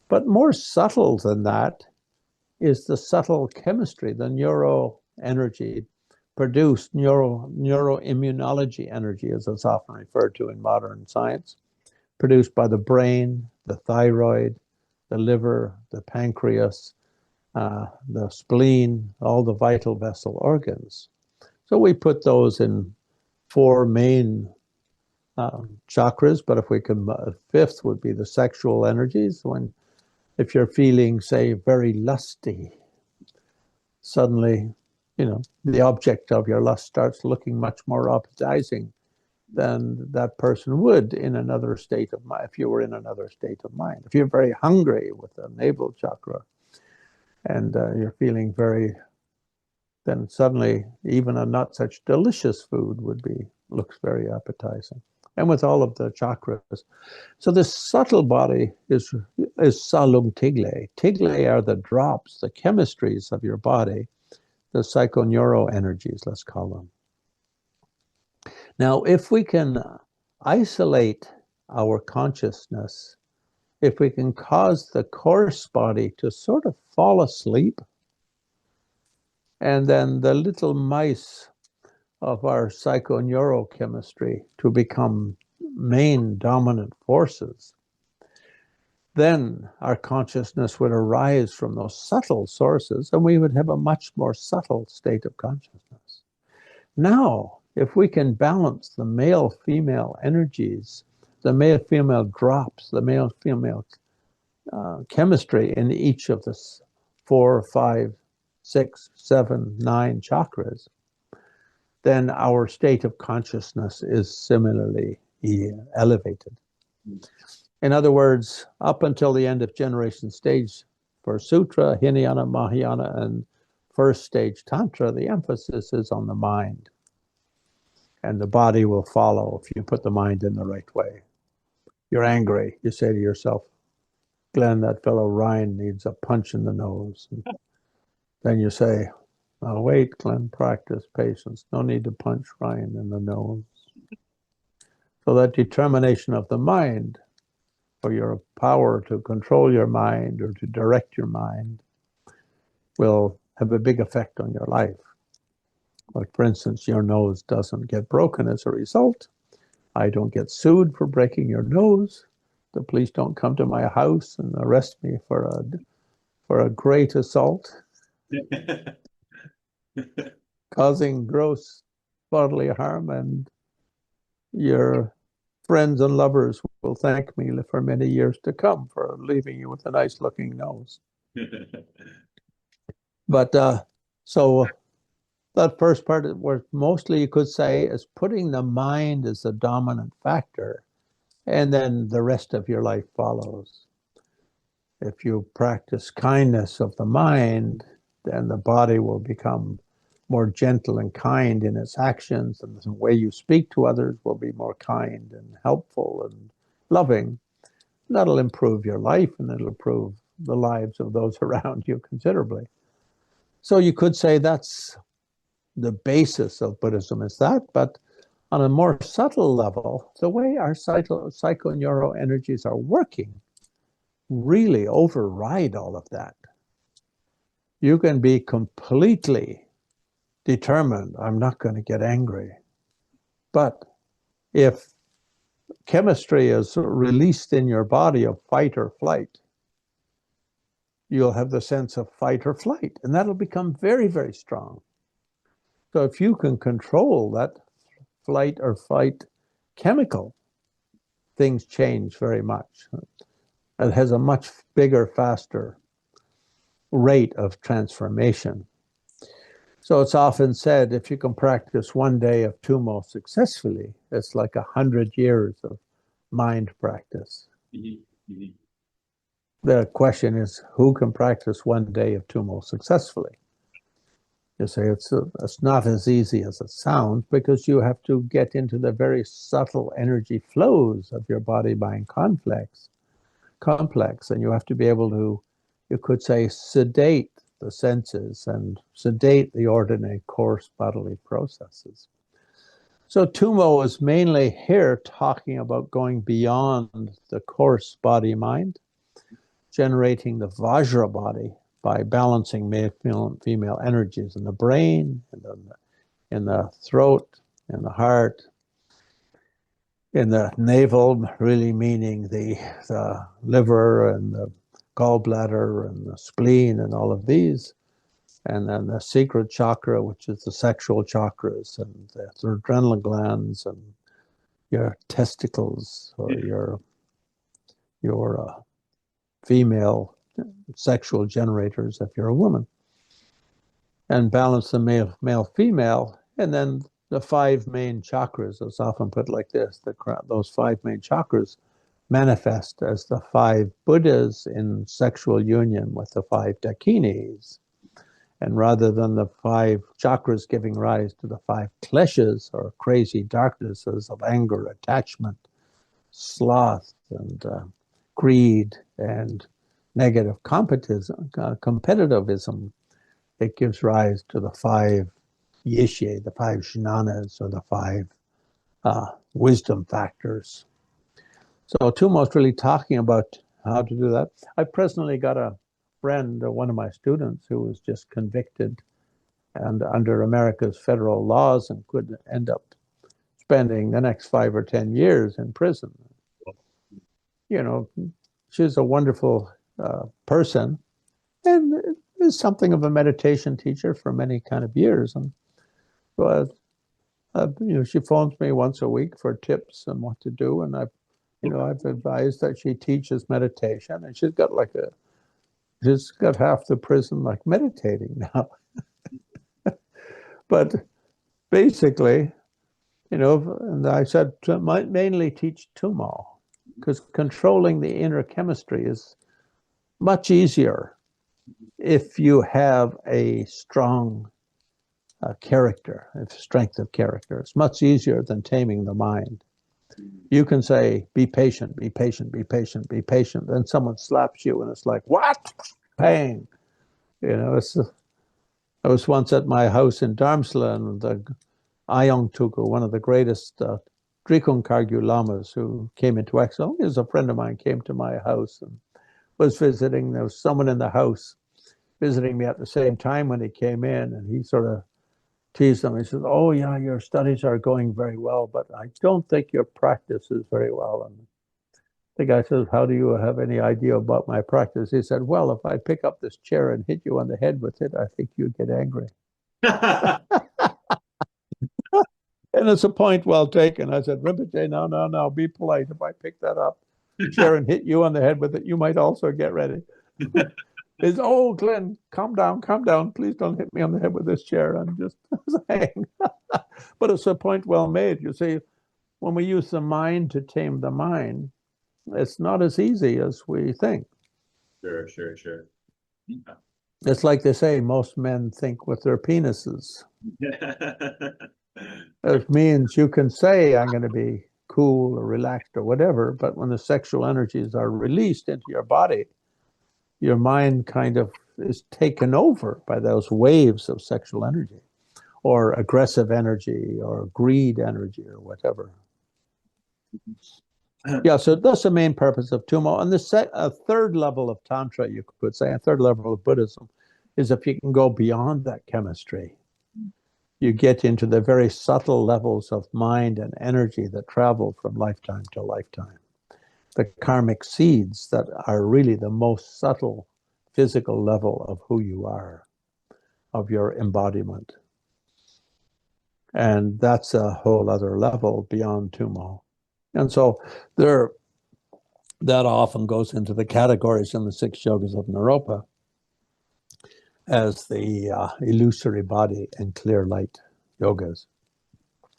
But more subtle than that is the subtle chemistry, the neuroenergy produced, neuroimmunology energy, as it's often referred to in modern science, produced by the brain, the thyroid, the liver, the pancreas, the spleen, all the vital vessel organs. So we put those in 4 main chakras, but if we can, 5th would be the sexual energies. If you're feeling, say, very lusty, suddenly, the object of your lust starts looking much more appetizing than that person would in another state of mind, if you were in another state of mind. If you're very hungry with the navel chakra and you're feeling then suddenly even a not such delicious food looks very appetizing. And with all of the chakras. So this subtle body is salung tigle. Tigle are the drops, the chemistries of your body, the psychoneuro energies, let's call them. Now, if we can isolate our consciousness, if we can cause the coarse body to sort of fall asleep, and then the little mice of our psychoneurochemistry to become main dominant forces, then our consciousness would arise from those subtle sources, and we would have a much more subtle state of consciousness. Now, if we can balance the male-female energies, the male-female drops, the male-female chemistry in each of the 4, 5, 6, 7, 9 chakras, then our state of consciousness is similarly elevated. In other words, up until the end of generation stage for Sutra, Hinayana, Mahayana, and first stage Tantra, the emphasis is on the mind. And the body will follow if you put the mind in the right way. You're angry. You say to yourself, Glenn, that fellow Ryan needs a punch in the nose. And then you say, oh, wait, Glenn, practice patience. No need to punch Ryan in the nose. So that determination of the mind, or your power to control your mind or to direct your mind, will have a big effect on your life. Like, for instance, your nose doesn't get broken as a result. I don't get sued for breaking your nose. The police don't come to my house and arrest me for a great assault, causing gross bodily harm, and your friends and lovers will thank me for many years to come for leaving you with a nice looking nose. But so that first part, where mostly you could say is putting the mind as the dominant factor, and then the rest of your life follows. If you practice kindness of the mind, then the body will become more gentle and kind in its actions, and the way you speak to others will be more kind and helpful and loving. That'll improve your life, and it'll improve the lives of those around you considerably. So you could say that's the basis of Buddhism, is that, but on a more subtle level, the way our psychoneural energies are working really override all of that. You can be completely determined, I'm not going to get angry. But if chemistry is released in your body of fight or flight, you'll have the sense of fight or flight, and that'll become very, very strong. So if you can control that flight or fight chemical, things change very much. It has a much bigger, faster rate of transformation. So it's often said, if you can practice one day of Tummo successfully, it's like 100 years of mind practice. Mm-hmm. The question is, who can practice one day of Tummo successfully? You say it's not as easy as it sounds, because you have to get into the very subtle energy flows of your body-mind complex, and you have to be able to, you could say, sedate the senses and sedate the ordinary coarse bodily processes. So Tummo is mainly here talking about going beyond the coarse body-mind, generating the Vajra body by balancing male and female energies in the brain, in the throat, in the heart, in the navel, really meaning the liver and the gallbladder and the spleen and all of these, and then the secret chakra, which is the sexual chakras, and the adrenal glands, and your testicles, or your female sexual generators if you're a woman, and balance the male-female, and then the 5 main chakras. It's often put like this: those 5 main chakras manifest as the 5 Buddhas in sexual union with the 5 Dakinis. And rather than the 5 chakras giving rise to the 5 kleshas, or crazy darknesses of anger, attachment, sloth, and greed, and negative competitivism, it gives rise to the 5 yishe, the 5 jnanas, or the 5 wisdom factors. So Tummo is really talking about how to do that. I presently got a friend, one of my students, who was just convicted and under America's federal laws, and could end up spending the next 5 or 10 years in prison. You know, she's a wonderful person, and is something of a meditation teacher for many kind of years. And She phones me once a week for tips on what to do, and I've advised that she teaches meditation, and she's got half the prison like meditating now. But basically, and I said might mainly teach Tummo, because controlling the inner chemistry is much easier if you have a strong character, strength of character. It's much easier than taming the mind. You can say, be patient, be patient, be patient, be patient. Then someone slaps you and it's like, what? Pain. I was once at my house in Darmstadt, and the Ayong Tuku, one of the greatest Drikung Kagyu lamas who came into exile. He was a friend of mine, came to my house and was visiting. There was someone in the house visiting me at the same time when he came in, and he sort of teased him. He says, oh yeah, your studies are going very well, but I don't think your practice is very well. And the guy says, how do you have any idea about my practice? He said, well, if I pick up this chair and hit you on the head with it, I think you'd get angry. And it's a point well taken. I said, Rinpoche, no, be polite. If I pick that up chair and hit you on the head with it, you might also get ready. Is, oh, Glenn, calm down. Please don't hit me on the head with this chair. I'm just saying. But it's a point well made. You see, when we use the mind to tame the mind, it's not as easy as we think. Sure. Yeah. It's like they say, most men think with their penises. It means you can say, I'm going to be cool or relaxed or whatever, but when the sexual energies are released into your body, your mind kind of is taken over by those waves of sexual energy or aggressive energy or greed energy or whatever. Yeah, so that's the main purpose of Tummo. And a third level of Tantra, you could say, a third level of Buddhism, is if you can go beyond that chemistry. You get into the very subtle levels of mind and energy that travel from lifetime to lifetime. The karmic seeds that are really the most subtle physical level of who you are, of your embodiment. And that's a whole other level beyond Tummo. And so that often goes into the categories in the 6 yogas of Naropa as the illusory body and clear light yogas.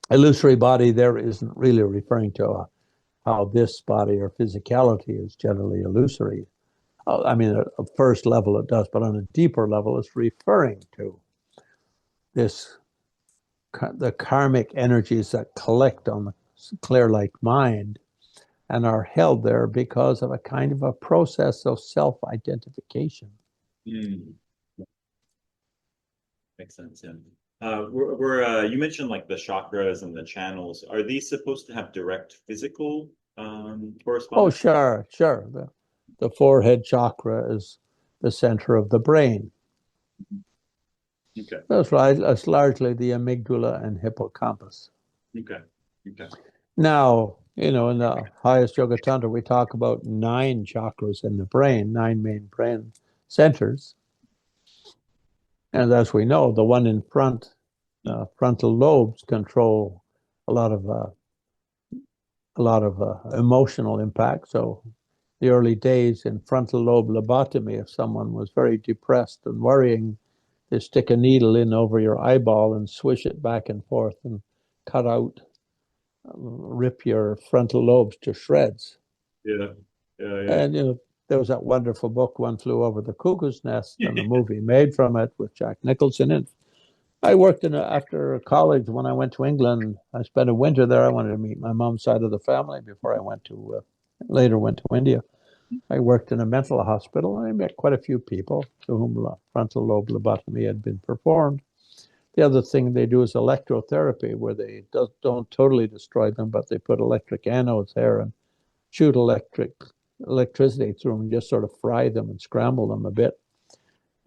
Illusory body there isn't really referring to how this body or physicality is generally illusory. I mean, at a first level it does, but on a deeper level it's referring to the karmic energies that collect on the clear light mind and are held there because of a kind of a process of self-identification. Makes sense, yeah. You mentioned like the chakras and the channels. Are these supposed to have direct physical correspondence? Oh, sure. The forehead chakra is the center of the brain. Okay. That's right. That's largely the amygdala and hippocampus. Okay. Now, in the highest Yoga Tantra, we talk about 9 chakras in the brain, 9 main brain centers. And as we know, the one in front, frontal lobes control a lot of emotional impact. So the early days in frontal lobe lobotomy, if someone was very depressed and worrying, they stick a needle in over your eyeball and swish it back and forth and cut out, rip your frontal lobes to shreds. Yeah. And there was that wonderful book, One Flew Over the Cuckoo's Nest, and a movie made from it with Jack Nicholson in it. I worked after college when I went to England. I spent a winter there. I wanted to meet my mom's side of the family before I later went to India. I worked in a mental hospital, and I met quite a few people to whom frontal lobe lobotomy had been performed. The other thing they do is electrotherapy, where they don't totally destroy them, but they put electric anodes there and shoot electricity through them, and just sort of fry them and scramble them a bit.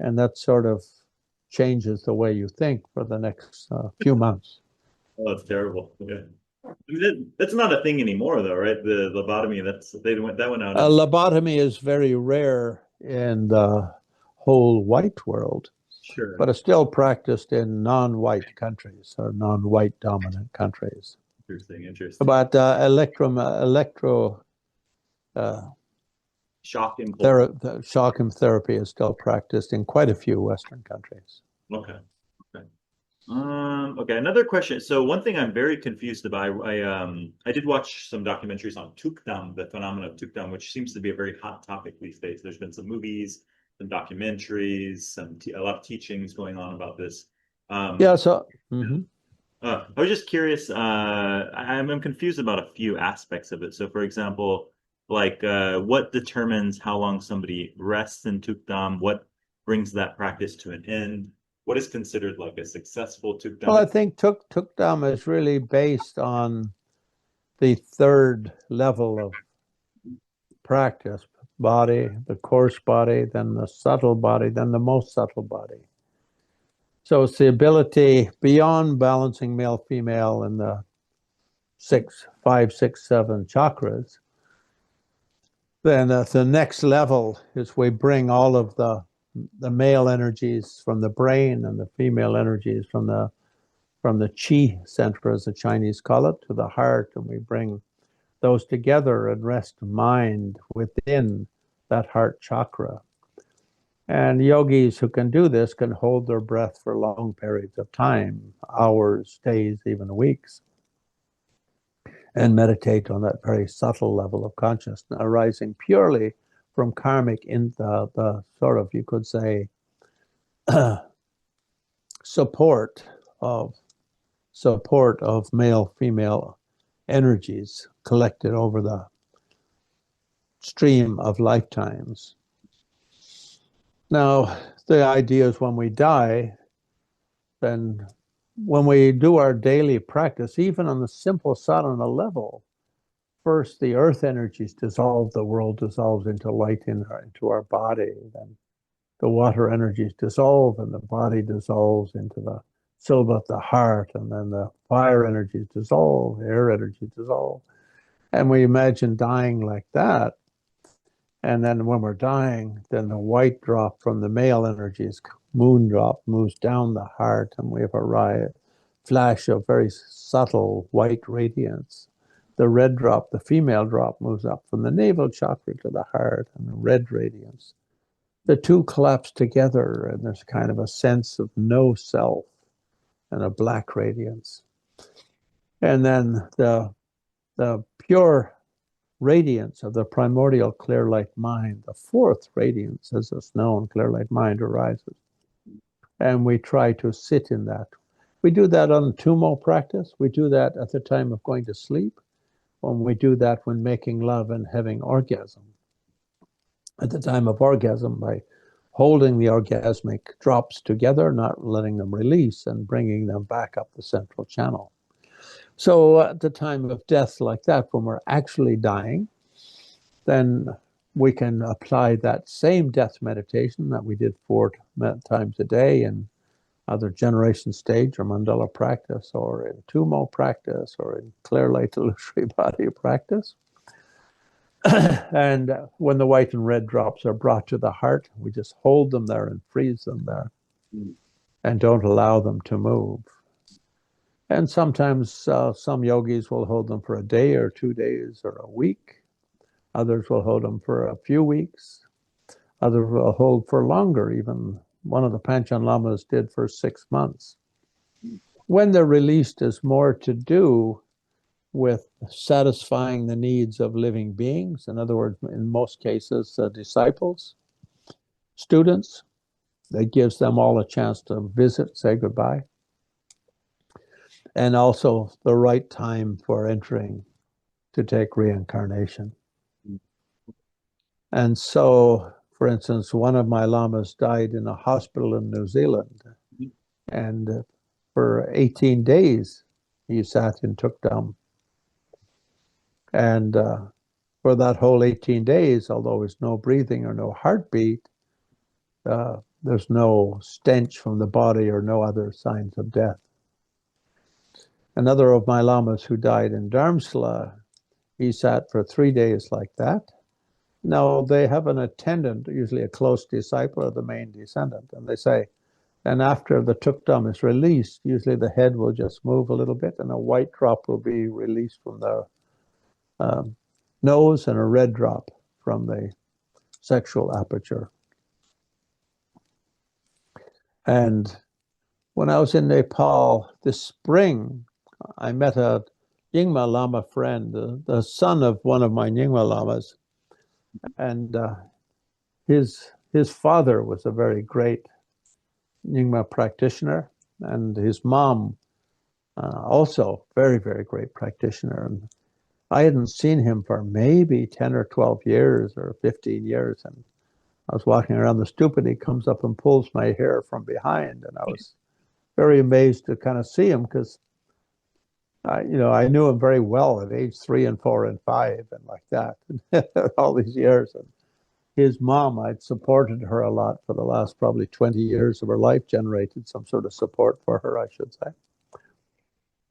And that sort of changes the way you think for the next few months. Oh, that's terrible. Yeah. I mean, that's not a thing anymore, though, right? The lobotomy, that went out. Lobotomy is very rare in the whole white world. Sure. but it's still practiced in non-white countries or non-white dominant countries. Interesting. But electro Shock impulse. shock therapy is still practiced in quite a few Western countries. Okay. Okay. Another question. So one thing I'm very confused about, I did watch some documentaries on Tukdam, the phenomenon of Tukdam, which seems to be a very hot topic these days. There's been some movies, some documentaries, a lot of teachings going on about this. Yeah, so I was just curious. I'm confused about a few aspects of it. So, for example, like what determines how long somebody rests in Tukdam? What brings that practice to an end? What is considered like a successful Tukdam? Well, I think Tukdam is really based on the third level of practice: body, the coarse body, then the subtle body, then the most subtle body. So it's the ability beyond balancing male, female, and the 5, 6, 7 chakras. Then the next level is we bring all of the male energies from the brain and the female energies from the chi center, as the Chinese call it, to the heart, and we bring those together and rest mind within that heart chakra. And yogis who can do this can hold their breath for long periods of time, hours, days, even weeks, and meditate on that very subtle level of consciousness arising purely from karmic, in the sort of, you could say, support of male female energies collected over the stream of lifetimes. Now, the idea is when we die, then when we do our daily practice, even on the simple sadhana level, first the earth energies dissolve, the world dissolves into light into our body. Then the water energies dissolve and the body dissolves into the silva of the heart. And then the fire energies dissolve, air energies dissolve. And we imagine dying like that. And then when we're dying, then the white drop from the male energies, moon drop, moves down the heart, and we have a flash of very subtle white radiance. The red drop, the female drop, moves up from the navel chakra to the heart, and the red radiance. The two collapse together, and there's kind of a sense of no self and a black radiance. And then the pure radiance of the primordial clear light mind, the fourth radiance, as it's known, clear light mind, arises. And we try to sit in that. We do that on Tummo practice. We do that at the time of going to sleep. When we do that when making love and having orgasm. At the time of orgasm, by holding the orgasmic drops together, not letting them release, and bringing them back up the central channel. So at the time of death like that, when we're actually dying, then we can apply that same death meditation that we did 4 times a day in either generation stage or mandala practice, or in Tummo practice, or in clear light illusory body practice. And when the white and red drops are brought to the heart, we just hold them there and freeze them there and don't allow them to move. And sometimes some yogis will hold them for a day or 2 days or a week. Others will hold them for a few weeks. Others will hold for longer. Even one of the Panchen Lamas did for 6 months. When they're released, is more to do with satisfying the needs of living beings. In other words, in most cases, disciples, students. It gives them all a chance to visit, say goodbye. And also the right time for entering to take reincarnation. And so, for instance, one of my lamas died in a hospital in New Zealand. And for 18 days, he sat in Tukdam. And for that whole 18 days, although there's no breathing or no heartbeat, there's no stench from the body or no other signs of death. Another of my lamas who died in Dharamsala, he sat for 3 days like that. Now, they have an attendant, usually a close disciple or the main descendant, and they say, And after the Tukdam is released, usually the head will just move a little bit and a white drop will be released from the nose and a red drop from the sexual aperture. And when I was in Nepal this spring, I met a Nyingma Lama friend, the son of one of my Nyingma Lamas. And his father was a very great Nyingma practitioner, and his mom also very, very great practitioner. And I hadn't seen him for maybe 10 or 12 years or 15 years. And I was walking around the stoop and he comes up and pulls my hair from behind. And I was very amazed to kind of see him because I knew him very well at age 3 and 4 and 5 and like that, all these years. And his mom, I'd supported her a lot for the last probably 20 years of her life, generated some sort of support for her, I should say.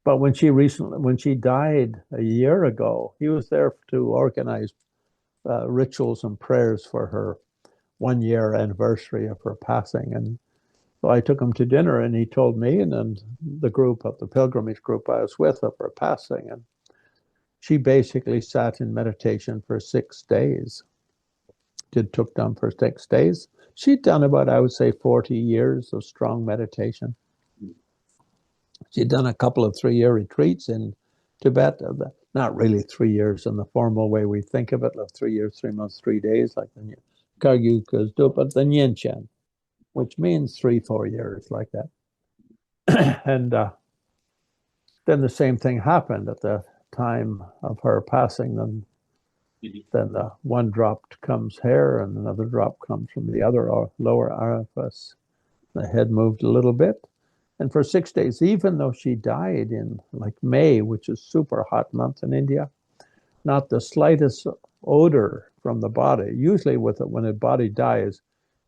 But when she died a year ago, he was there to organize rituals and prayers for her 1-year anniversary of her passing. And so I took him to dinner and he told me and the group of the pilgrimage group I was with of her passing. And she basically sat in meditation for 6 days, did Tukdam for 6 days. She'd done about, I would say, 40 years of strong meditation. She'd done a couple of 3-year retreats in Tibet, not really 3 years in the formal way we think of it, like 3 years, 3 months, 3 days, like the Kagyu do, but the Nyenchen, which means 3-4 years, like that. And then the same thing happened at the time of her passing. Then the one drop comes hair and another drop comes from the other lower orifice. The head moved a little bit. And for 6 days, even though she died in like May, which is super hot month in India, not the slightest odor from the body. Usually when a body dies,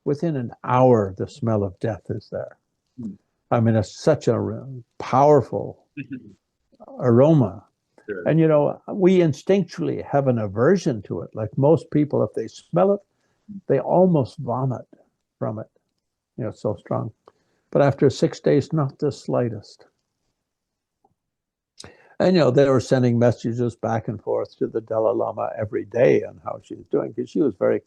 within an hour, the smell of death is there. I mean, it's such a powerful aroma. Sure. And, we instinctually have an aversion to it. Like most people, if they smell it, they almost vomit from it. It's so strong. But after 6 days, not the slightest. And, they were sending messages back and forth to the Dalai Lama every day on how she was doing, because she was very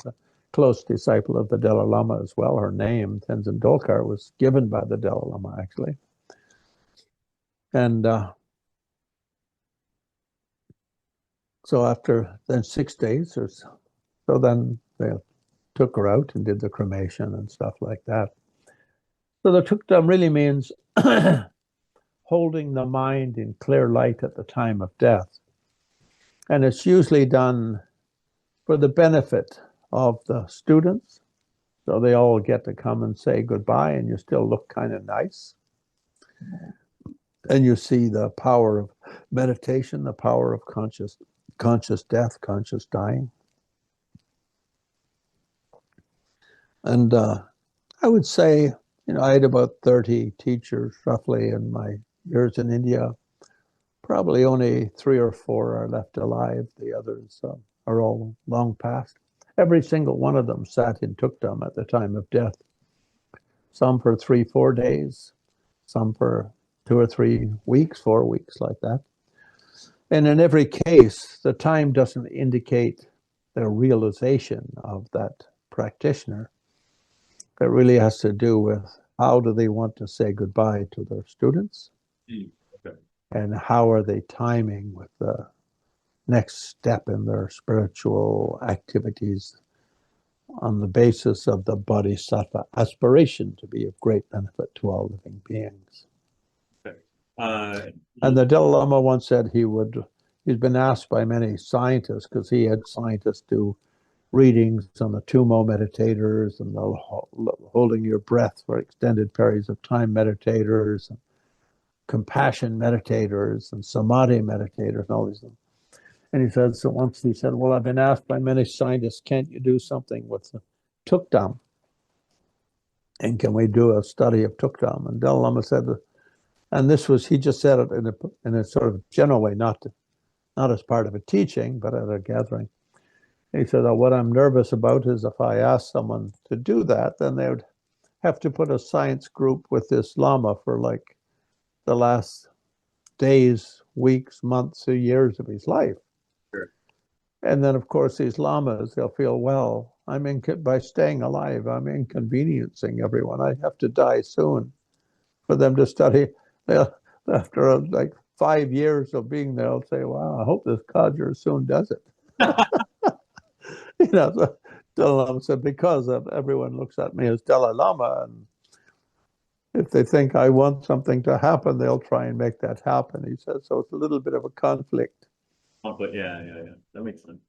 close disciple of the Dalai Lama as well. Her name, Tenzin Dolkar, was given by the Dalai Lama, actually. And so after then 6 days or so, then they took her out and did the cremation and stuff like that. So the Tukdam really means holding the mind in clear light at the time of death. And it's usually done for the benefit of the students. So they all get to come and say goodbye and you still look kind of nice. And you see the power of meditation, the power of conscious death, conscious dying. And I would say, I had about 30 teachers roughly in my years in India. Probably only 3 or 4 are left alive. The others are all long past. Every single one of them sat in Tukdam at the time of death. Some for 3-4 days, some for 2 or 3 weeks, 4 weeks, like that. And in every case, the time doesn't indicate the realization of that practitioner. It really has to do with how do they want to say goodbye to their students, okay. And how are they timing with the next step in their spiritual activities on the basis of the bodhisattva aspiration to be of great benefit to all living beings. Okay. And the Dalai Lama once said he's been asked by many scientists, because he had scientists do readings on the Tummo meditators and the holding your breath for extended periods of time meditators, and compassion meditators, and samadhi meditators, and all these things. And he said, well, I've been asked by many scientists, can't you do something with the Tukdam? And can we do a study of Tukdam? And Dalai Lama said, and he just said it in a sort of general way, not as part of a teaching, but at a gathering. He said, what I'm nervous about is if I ask someone to do that, then they would have to put a science group with this Lama for like the last days, weeks, months, or years of his life. Sure. And then, of course, these lamas, they'll feel, well, by staying alive, I'm inconveniencing everyone. I have to die soon. For them to study, after like 5 years of being there, they'll say, wow, I hope this codger soon does it. So Dalai Lama said, because everyone looks at me as Dalai Lama, and if they think I want something to happen, they'll try and make that happen. He said, so it's a little bit of a conflict. Conflict, yeah. That makes sense.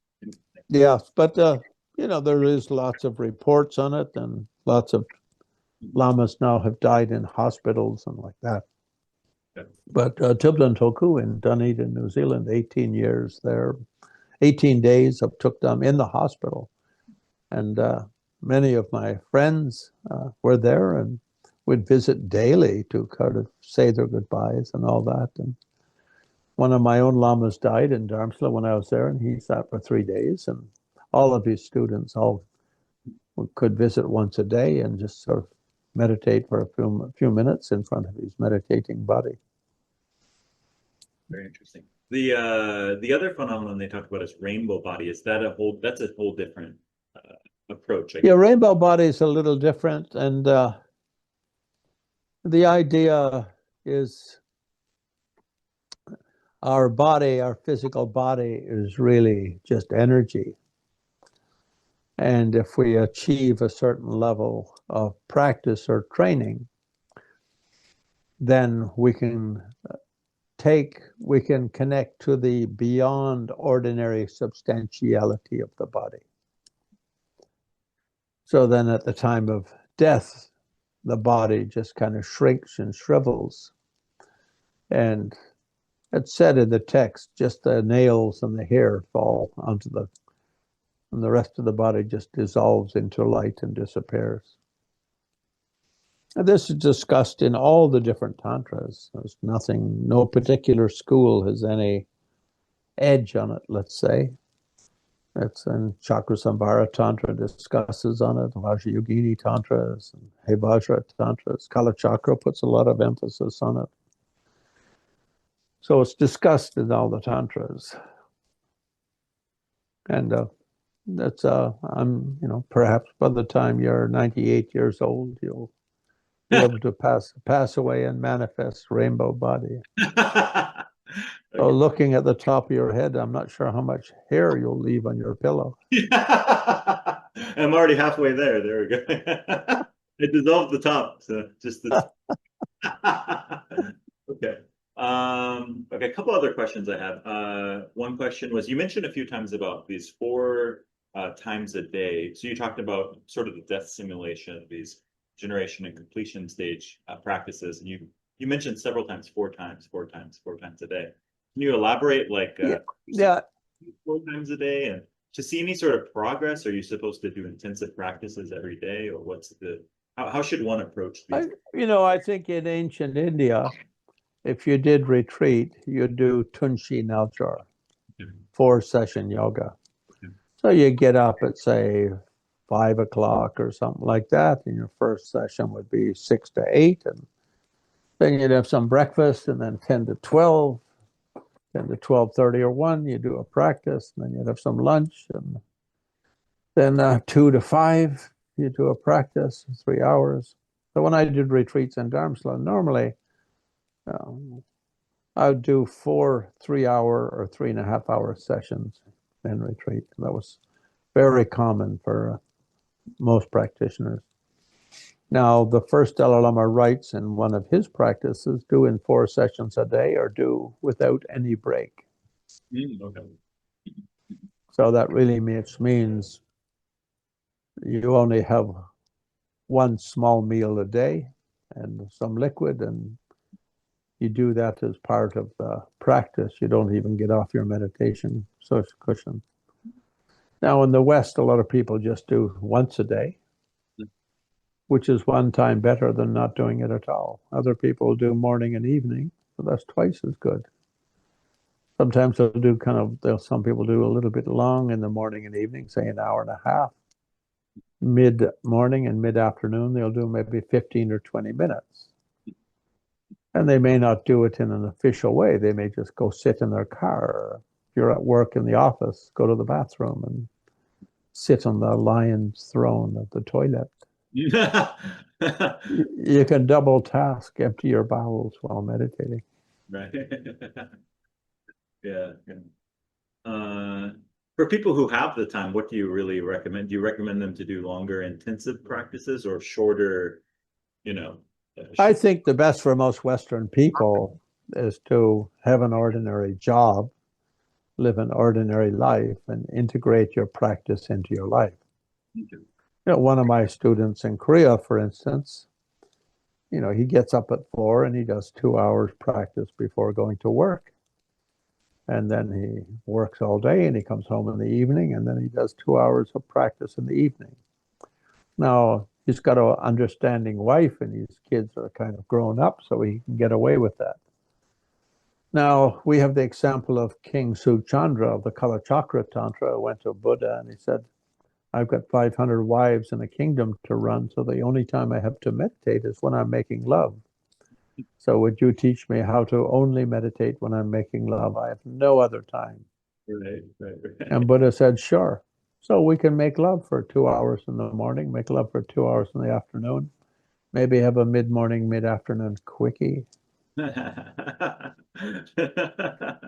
Yes, but there is lots of reports on it, and lots of lamas now have died in hospitals and like that. Yeah. But Tibetologist in Dunedin, New Zealand, 18 years there, 18 days of Tukdam in the hospital. And many of my friends were there, and would visit daily to kind of say their goodbyes and all that. And one of my own lamas died in Dharamsala when I was there, and he sat for 3 days, and all of his students all could visit once a day and just sort of meditate for a few minutes in front of his meditating body. Very interesting. The other phenomenon they talk about is rainbow body. That's a whole different approach, I guess. Yeah, rainbow body is a little different, and the idea is our physical body is really just energy. And if we achieve a certain level of practice or training, then we can connect to the beyond ordinary substantiality of the body. So then at the time of death, the body just kind of shrinks and shrivels. And it's said in the text, just the nails and the hair fall and the rest of the body just dissolves into light and disappears. And this is discussed in all the different tantras. There's no particular school has any edge on it, let's say. It's in Chakrasambhara Tantra discusses on it, Vajrayana Tantras, and Hevajra Tantras. Kalachakra puts a lot of emphasis on it. So it's discussed in all the tantras. And perhaps by the time you're 98 years old, you'll be able to pass away and manifest rainbow body. So looking at the top of your head, I'm not sure how much hair you'll leave on your pillow. I'm already halfway there. There we go. It dissolved the top, so just this. Okay. Okay, a couple other questions I have. One question was, you mentioned a few times about these 4 times a day. So you talked about sort of the death simulation, these generation and completion stage practices, and you mentioned several times 4 times a day. Can you elaborate, like, yeah, 4 times a day, and to see any sort of progress? Are you supposed to do intensive practices every day, or how should one approach these? I think in ancient India, if you did retreat, you do Tunshi Nalchar, 4-session yoga. So you get up at, say, 5 o'clock or something like that, and your first session would be 6 to 8, and then you'd have some breakfast, and then 10 to 12, 10 to 12:30 or 1, you do a practice, and then you'd have some lunch, and then 2 to 5, you do a practice, 3 hours. So when I did retreats in Dharamsala, normally I would do 4 3-hour or 3.5-hour sessions in retreat. That was very common for most practitioners. Now, the first Dalai Lama writes in one of his practices, do in 4 sessions a day or do without any break. Okay. So that really means you only have 1 small meal a day and some liquid, and you do that as part of the practice. You don't even get off your meditation cushion. Now, in the West, a lot of people just do once a day, which is 1 time better than not doing it at all. Other people do morning and evening, so that's twice as good. Sometimes some people do a little bit long in the morning and evening, say 1.5 hours. mid-morning and mid-afternoon, they'll do maybe 15 or 20 minutes. And they may not do it in an official way. They may just go sit in their car. If you're at work in the office, go to the bathroom and sit on the lion's throne at the toilet. You can double task, empty your bowels while meditating. Right. Yeah. For people who have the time, what do you really recommend? Do you recommend them to do longer intensive practices or shorter, you know? I think the best for most Western people is to have an ordinary job, live an ordinary life, and integrate your practice into your life. Okay. One of my students in Korea, for instance, he gets up at 4 and he does 2 hours practice before going to work. And then he works all day and he comes home in the evening and then he does 2 hours of practice in the evening. Now, he's got an understanding wife and his kids are kind of grown up, so he can get away with that. Now, we have the example of King Suchandra of the Kalachakra Tantra, who went to Buddha and he said, I've got 500 wives and a kingdom to run, so the only time I have to meditate is when I'm making love. So would you teach me how to only meditate when I'm making love? I have no other time. Right. And Buddha said, sure. So we can make love for 2 hours in the morning, make love for 2 hours in the afternoon, maybe have a mid-morning, mid-afternoon quickie. And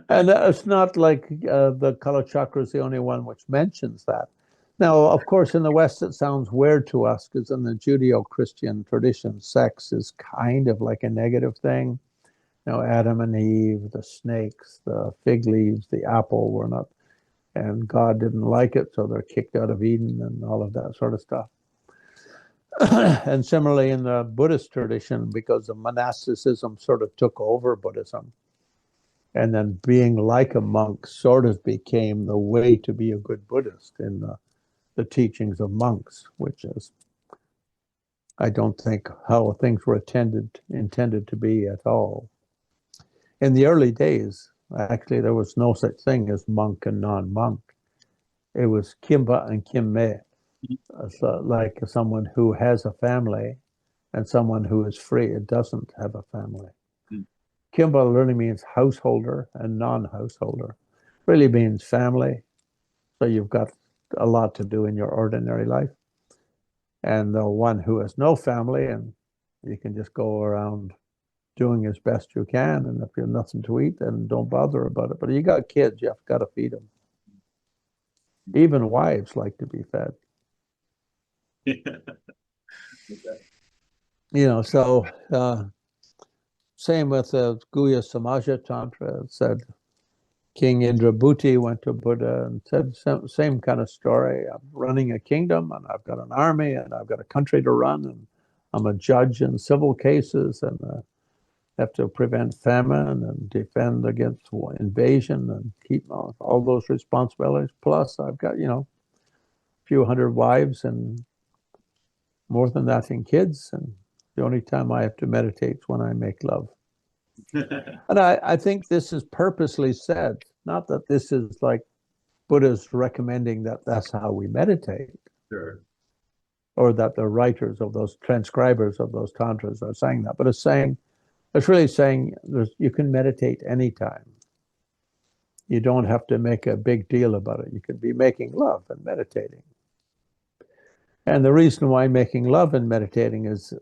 it's not like the Kalachakra is the only one which mentions that. Now, of course, in the West, it sounds weird to us because in the Judeo-Christian tradition, sex is kind of like a negative thing. Adam and Eve, the snakes, the fig leaves, the apple were not, and God didn't like it, so they're kicked out of Eden and all of that sort of stuff. And similarly in the Buddhist tradition, because the monasticism sort of took over Buddhism, and then being like a monk sort of became the way to be a good Buddhist in the teachings of monks, which is, I don't think, how things were intended to be at all. In the early days, actually, there was no such thing as monk and non-monk. It was Kimba and Kimme, so like someone who has a family and someone who is free. It doesn't have a family. Kimba literally means householder and non-householder. Really means family. So you've got a lot to do in your ordinary life. And the one who has no family, and you can just go around doing as best you can. And if you have nothing to eat, then don't bother about it. But you got kids, you've got to feed them. Even wives like to be fed. So same with the Guhya Samaja Tantra. It said King Indrabhuti went to Buddha and said same kind of story. I'm running a kingdom and I've got an army and I've got a country to run and I'm a judge in civil cases and have to prevent famine and defend against invasion and keep all those responsibilities. Plus I've got, a few hundred wives and more than that in kids. And the only time I have to meditate is when I make love. And I think this is purposely said, not that this is like Buddha's recommending that that's how we meditate. Sure. Or that the writers of those transcribers of those tantras are saying that, but it's really saying you can meditate anytime. You don't have to make a big deal about it. You can be making love and meditating. And the reason why making love and meditating is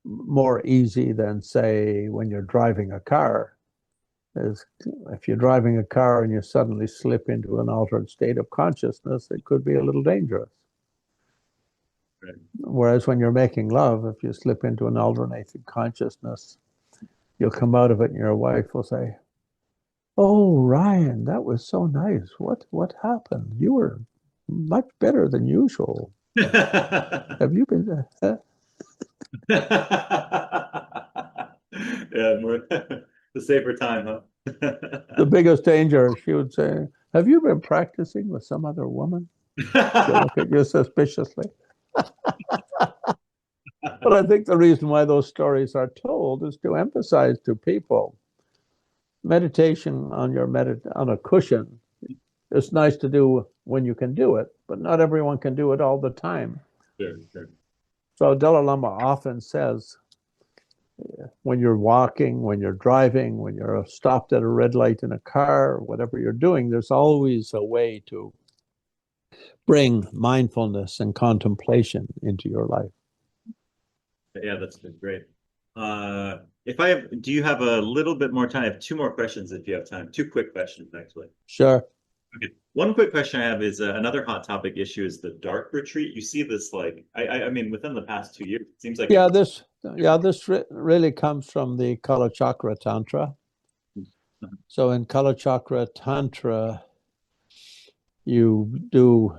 more easy than, say, when you're driving a car, is if you're driving a car and you suddenly slip into an altered state of consciousness, it could be a little dangerous. Right. Whereas when you're making love, if you slip into an alternated consciousness, you'll come out of it and your wife will say, "Oh, Ryan, that was so nice. What happened? You were much better than usual. Have you been..." Yeah, more the safer time, huh? The biggest danger, she would say, "Have you been practicing with some other woman?" She'll look at you suspiciously. But I think the reason why those stories are told is to emphasize to people meditation on on a cushion. It's nice to do when you can do it, but not everyone can do it all the time. Sure, sure. So Dalai Lama often says, when you're walking, when you're driving, when you're stopped at a red light in a car, whatever you're doing, there's always a way to bring mindfulness and contemplation into your life. Yeah, that's been great. If I have, do you have a little bit more time? I have two more questions if you have time. Two quick questions, actually. Sure. Okay. One quick question I have is another hot topic issue is the dark retreat. You see this like, I mean, within the past 2 years, it seems like Yeah, it's. this really comes from the Kalachakra Tantra. So in Kalachakra Tantra, you do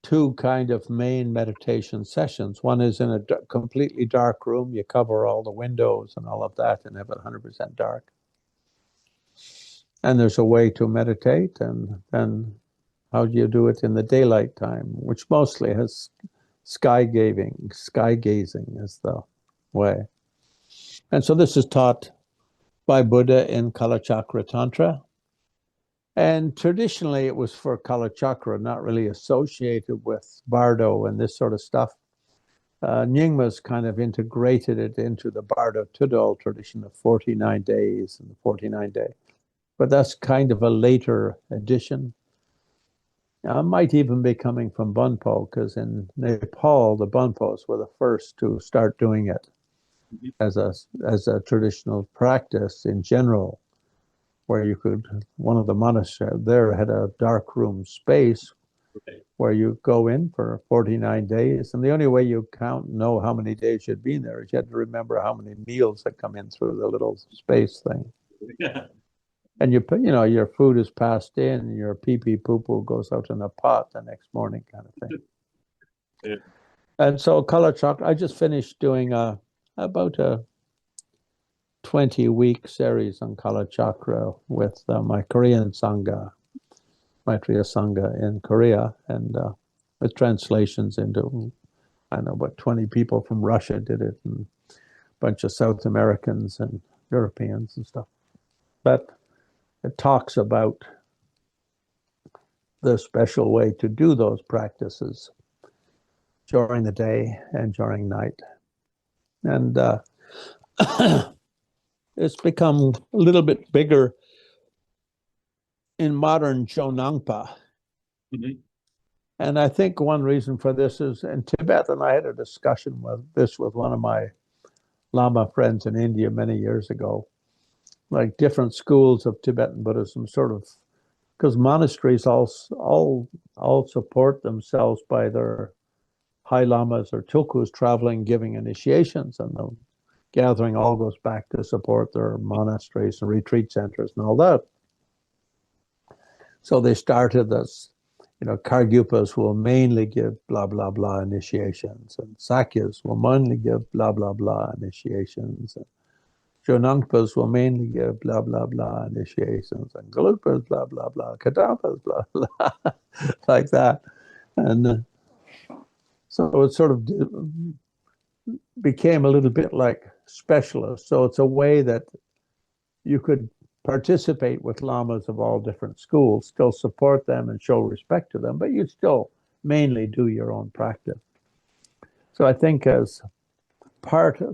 two kind of main meditation sessions. One is in a completely dark room. You cover all the windows and all of that and have it 100% dark. And there's a way to meditate. And then how do you do it in the daylight time, which mostly has sky gazing is the way. And so this is taught by Buddha in Kalachakra Tantra. And traditionally, it was for Kalachakra, not really associated with Bardo and this sort of stuff. Nyingma's kind of integrated it into the Bardo Tudol tradition of 49 days and the 49 day. But that's kind of a later addition. Now, it might even be coming from Bonpo, because in Nepal, the Bonpos were the first to start doing it as a traditional practice in general, where you could, one of the monasteries there had a dark room space where you go in for 49 days. And the only way you know how many days you'd been there is you had to remember how many meals had come in through the little space thing. Yeah. And your food is passed in, your pee-pee poo-poo goes out in a pot the next morning kind of thing. Yeah. And so Kalachakra, I just finished doing about a 20-week series on Kalachakra with my Korean Sangha, Maitreya Sangha in Korea, and with translations into, I don't know, about 20 people from Russia did it, and a bunch of South Americans and Europeans and stuff. But it talks about the special way to do those practices during the day and during night. And it's become a little bit bigger in modern Jonangpa. Mm-hmm. And I think one reason for this is in Tibet, and I had a discussion with one of my Lama friends in India many years ago, like different schools of Tibetan Buddhism, sort of, because monasteries all support themselves by their high lamas or tulkus traveling, giving initiations, and the gathering all goes back to support their monasteries and retreat centers and all that. So they started this, Kargyupas will mainly give blah, blah, blah initiations, and Sakyas will mainly give blah, blah, blah initiations, and Jonangpas will mainly give blah, blah, blah initiations, and Gelugpas, blah, blah, blah, Kadampas, blah, blah, like that. And so it sort of became a little bit like specialists. So it's a way that you could participate with lamas of all different schools, still support them and show respect to them, but you still mainly do your own practice. So I think as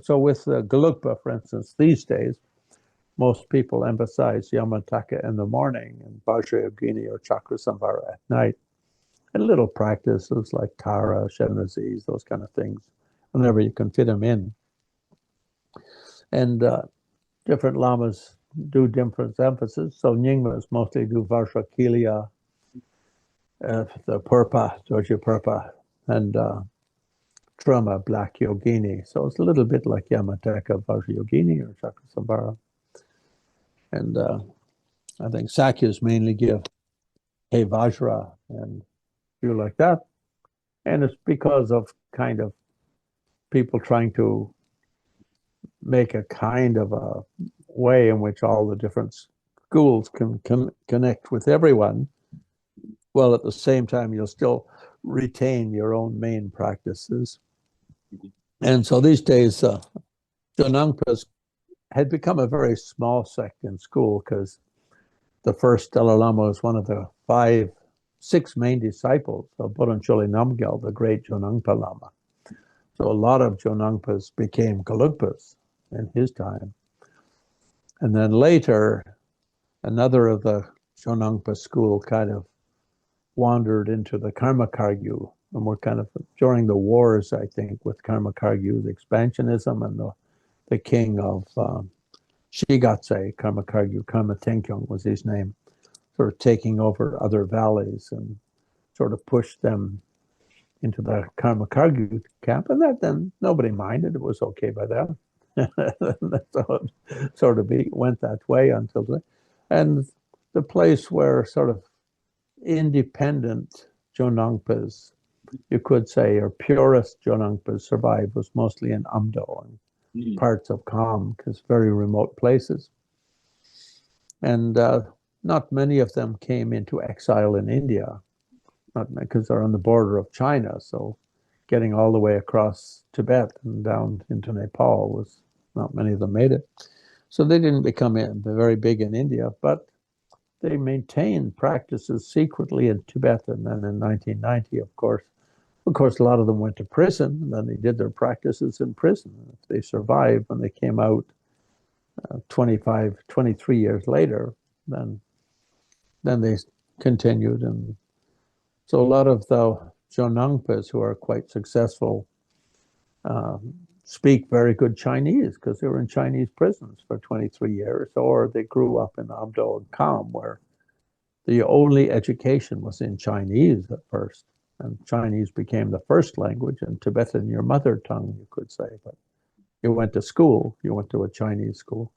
so with the Gelugpa, for instance, these days, most people emphasize Yamataka in the morning and Vajrayana or Chakra Samvara at night. And little practices like Tara, Shenazis, those kind of things, whenever you can fit them in. And different lamas do different emphasis. So Nyingmas mostly do Vajrakilya, the Purpa, Dorje Purpa, and Truma, Black Yogini. So it's a little bit like Yamataka, Vajrayogini, or Chakrasambhara. And I think Sakyas mainly give Hey Vajra and do like that. And it's because of kind of people trying to make a kind of a way in which all the different schools can connect with everyone, while at the same time you'll still retain your own main practices. And so these days, Jonangpas had become a very small sect in school, because the first Dalai Lama was one of the 5 6 main disciples of Bodoncholi Namgyal, the great Jonangpa Lama. So a lot of Jonangpas became Gelugpas in his time. And then later, another of the Jonangpa school kind of wandered into the Karma Kagyu. And we're kind of during the wars, I think, with Karma Kagyu, the expansionism, and the king of Shigatse, Karma Kagyu, Karma Tenkyong was his name, sort of taking over other valleys and sort of pushed them into the Karma Kagyu camp. And that then nobody minded. It was okay by them. So it sort of went that way until the, and the place where sort of independent Jonangpas, you could say, or purist Jonangpas survived was mostly in Amdo and parts of Kham, because very remote places. And not many of them came into exile in India, not because they're on the border of China. So getting all the way across Tibet and down into Nepal was, not many of them made it. So they didn't become very big in India, but they maintained practices secretly in Tibet. And then in 1990, of course, a lot of them went to prison, and then they did their practices in prison. If they survived when they came out 23 years later, then they continued. And so a lot of the Jonangpas who are quite successful speak very good Chinese because they were in Chinese prisons for 23 years, or they grew up in Amdo and Kham, where the only education was in Chinese at first. And Chinese became the first language, and Tibetan your mother tongue, you could say. But you went to school, you went to a Chinese school.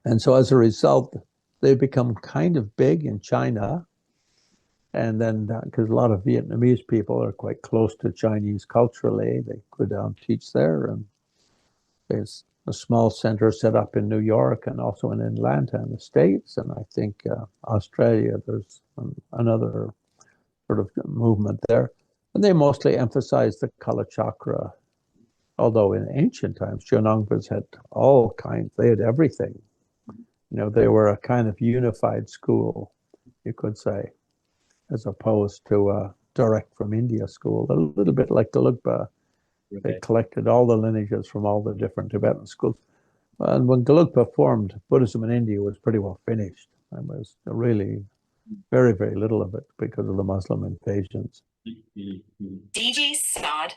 And so as a result, they become kind of big in China. And then, because a lot of Vietnamese people are quite close to Chinese culturally, they go down teach there. And there's a small center set up in New York and also in Atlanta in the States. And I think Australia, there's another sort of movement there. And they mostly emphasize the Kala Chakra. Although in ancient times, Jonangpas had all kinds, they had everything. They were a kind of unified school, you could say, as opposed to a direct from India school, a little bit like the Gelugpa. They collected all the lineages from all the different Tibetan schools. And when Gelugpa formed, Buddhism in India was pretty well finished. There was really very, very little of it because of the Muslim invasions. DG Snod.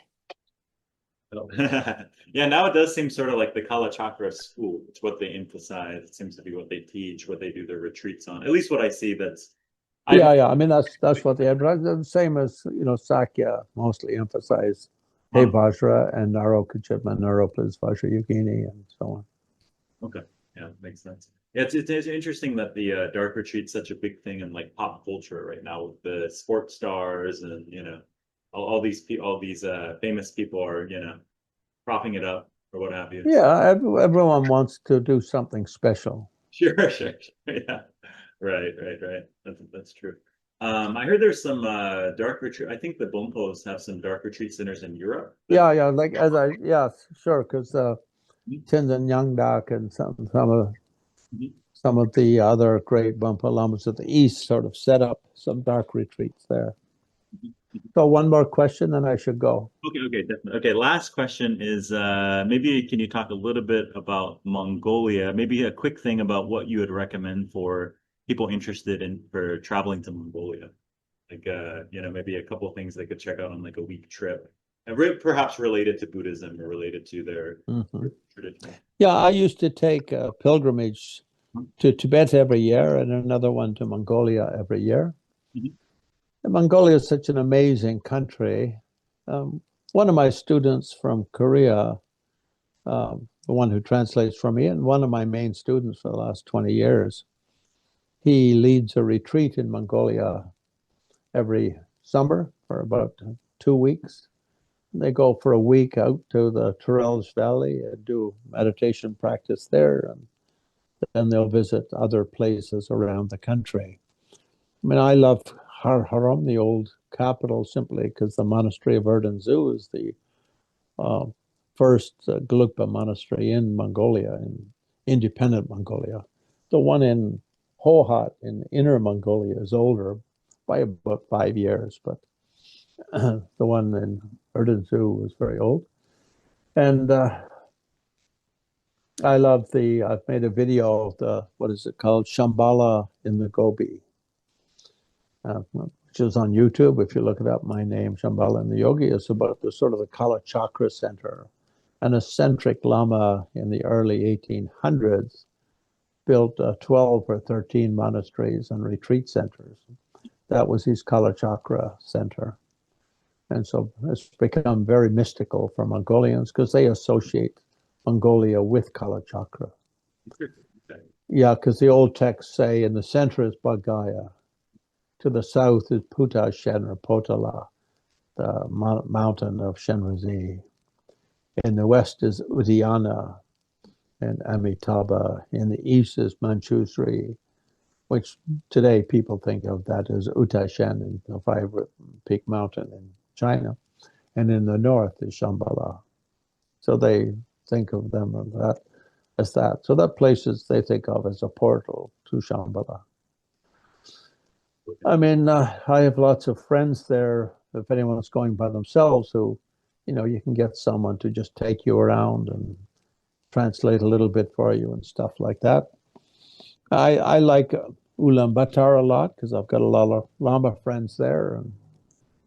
Yeah, now it does seem sort of like the Kala Chakra school. It's what they emphasize. It seems to be what they teach, what they do their retreats on. At least what I see. Yeah. I mean, that's what they had. The same as Sakya mostly emphasized Hey Vajra and Narokuchitma, Naropas, Vajrayogini, and so on. Okay, yeah, makes sense. Yeah, it's interesting that the dark retreat's such a big thing in like pop culture right now with the sports stars and all these famous people are propping it up or what have you. Yeah, everyone wants to do something special. Sure. Yeah, right. That's true. I heard there's some dark retreat. I think the Bonpos have some dark retreat centers in Europe. Yeah, like sure, because Tenzin Nyangdak and some of the other great Bonpo Lamas of the East sort of set up some dark retreats there. So one more question, and I should go. Okay, definitely. Okay, last question is maybe can you talk a little bit about Mongolia? Maybe a quick thing about what you would recommend for people interested for traveling to Mongolia. Like maybe a couple of things they could check out on like a week trip. And perhaps related to Buddhism or related to their tradition. Yeah, I used to take a pilgrimage to Tibet every year and another one to Mongolia every year. Mongolia is such an amazing country. One of my students from Korea, the one who translates for me, and one of my main students for the last 20 years, he leads a retreat in Mongolia every summer for about 2 weeks. They go for a week out to the Turelj Valley and do meditation practice there, and then they'll visit other places around the country. I mean, I love Har Haram, the old capital, simply because the monastery of Erdenzhou is the first Gelugpa monastery in Mongolia, in independent Mongolia. The one in Hohat in Inner Mongolia is older by about 5 years, but the one in Erdenzu was very old. And I love I've made a video of what is it called? Shambhala in the Gobi, which is on YouTube. If you look it up, my name, Shambhala in the Yogi, is about the sort of the Kala Chakra Center. An eccentric Lama in the early 1800s built 12 or 13 monasteries and retreat centers. That was his Kala Chakra Center. And so it's become very mystical for Mongolians because they associate Mongolia with Kala Chakra. Yeah, because the old texts say in the center is Bagaya, to the south is Puta Shen or Potala, the mountain of Shenrezi. In the west is Uddiyana and Amitabha. In the east is Manchushri, which today people think of that as Utashen, the 5-peak mountain in China. And in the north is Shambhala. So they think of them as that. So that places they think of as a portal to Shambhala. I mean, I have lots of friends there. If anyone's going by themselves, who, you can get someone to just take you around and translate a little bit for you and stuff like that. I like Ulaanbaatar a lot because I've got a lot of Lama friends there. And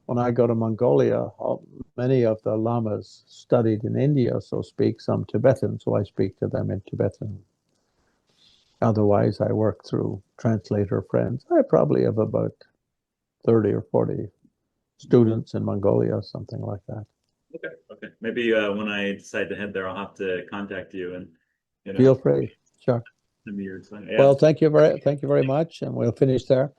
when I go to Mongolia, many of the Lamas studied in India, so speak some Tibetan, so I speak to them in Tibetan. Otherwise, I work through translator friends. I probably have about 30 or 40 students in Mongolia, something like that. Okay. Maybe when I decide to head there, I'll have to contact you and feel free. Sure. Yeah. Well, thank you very much, and we'll finish there.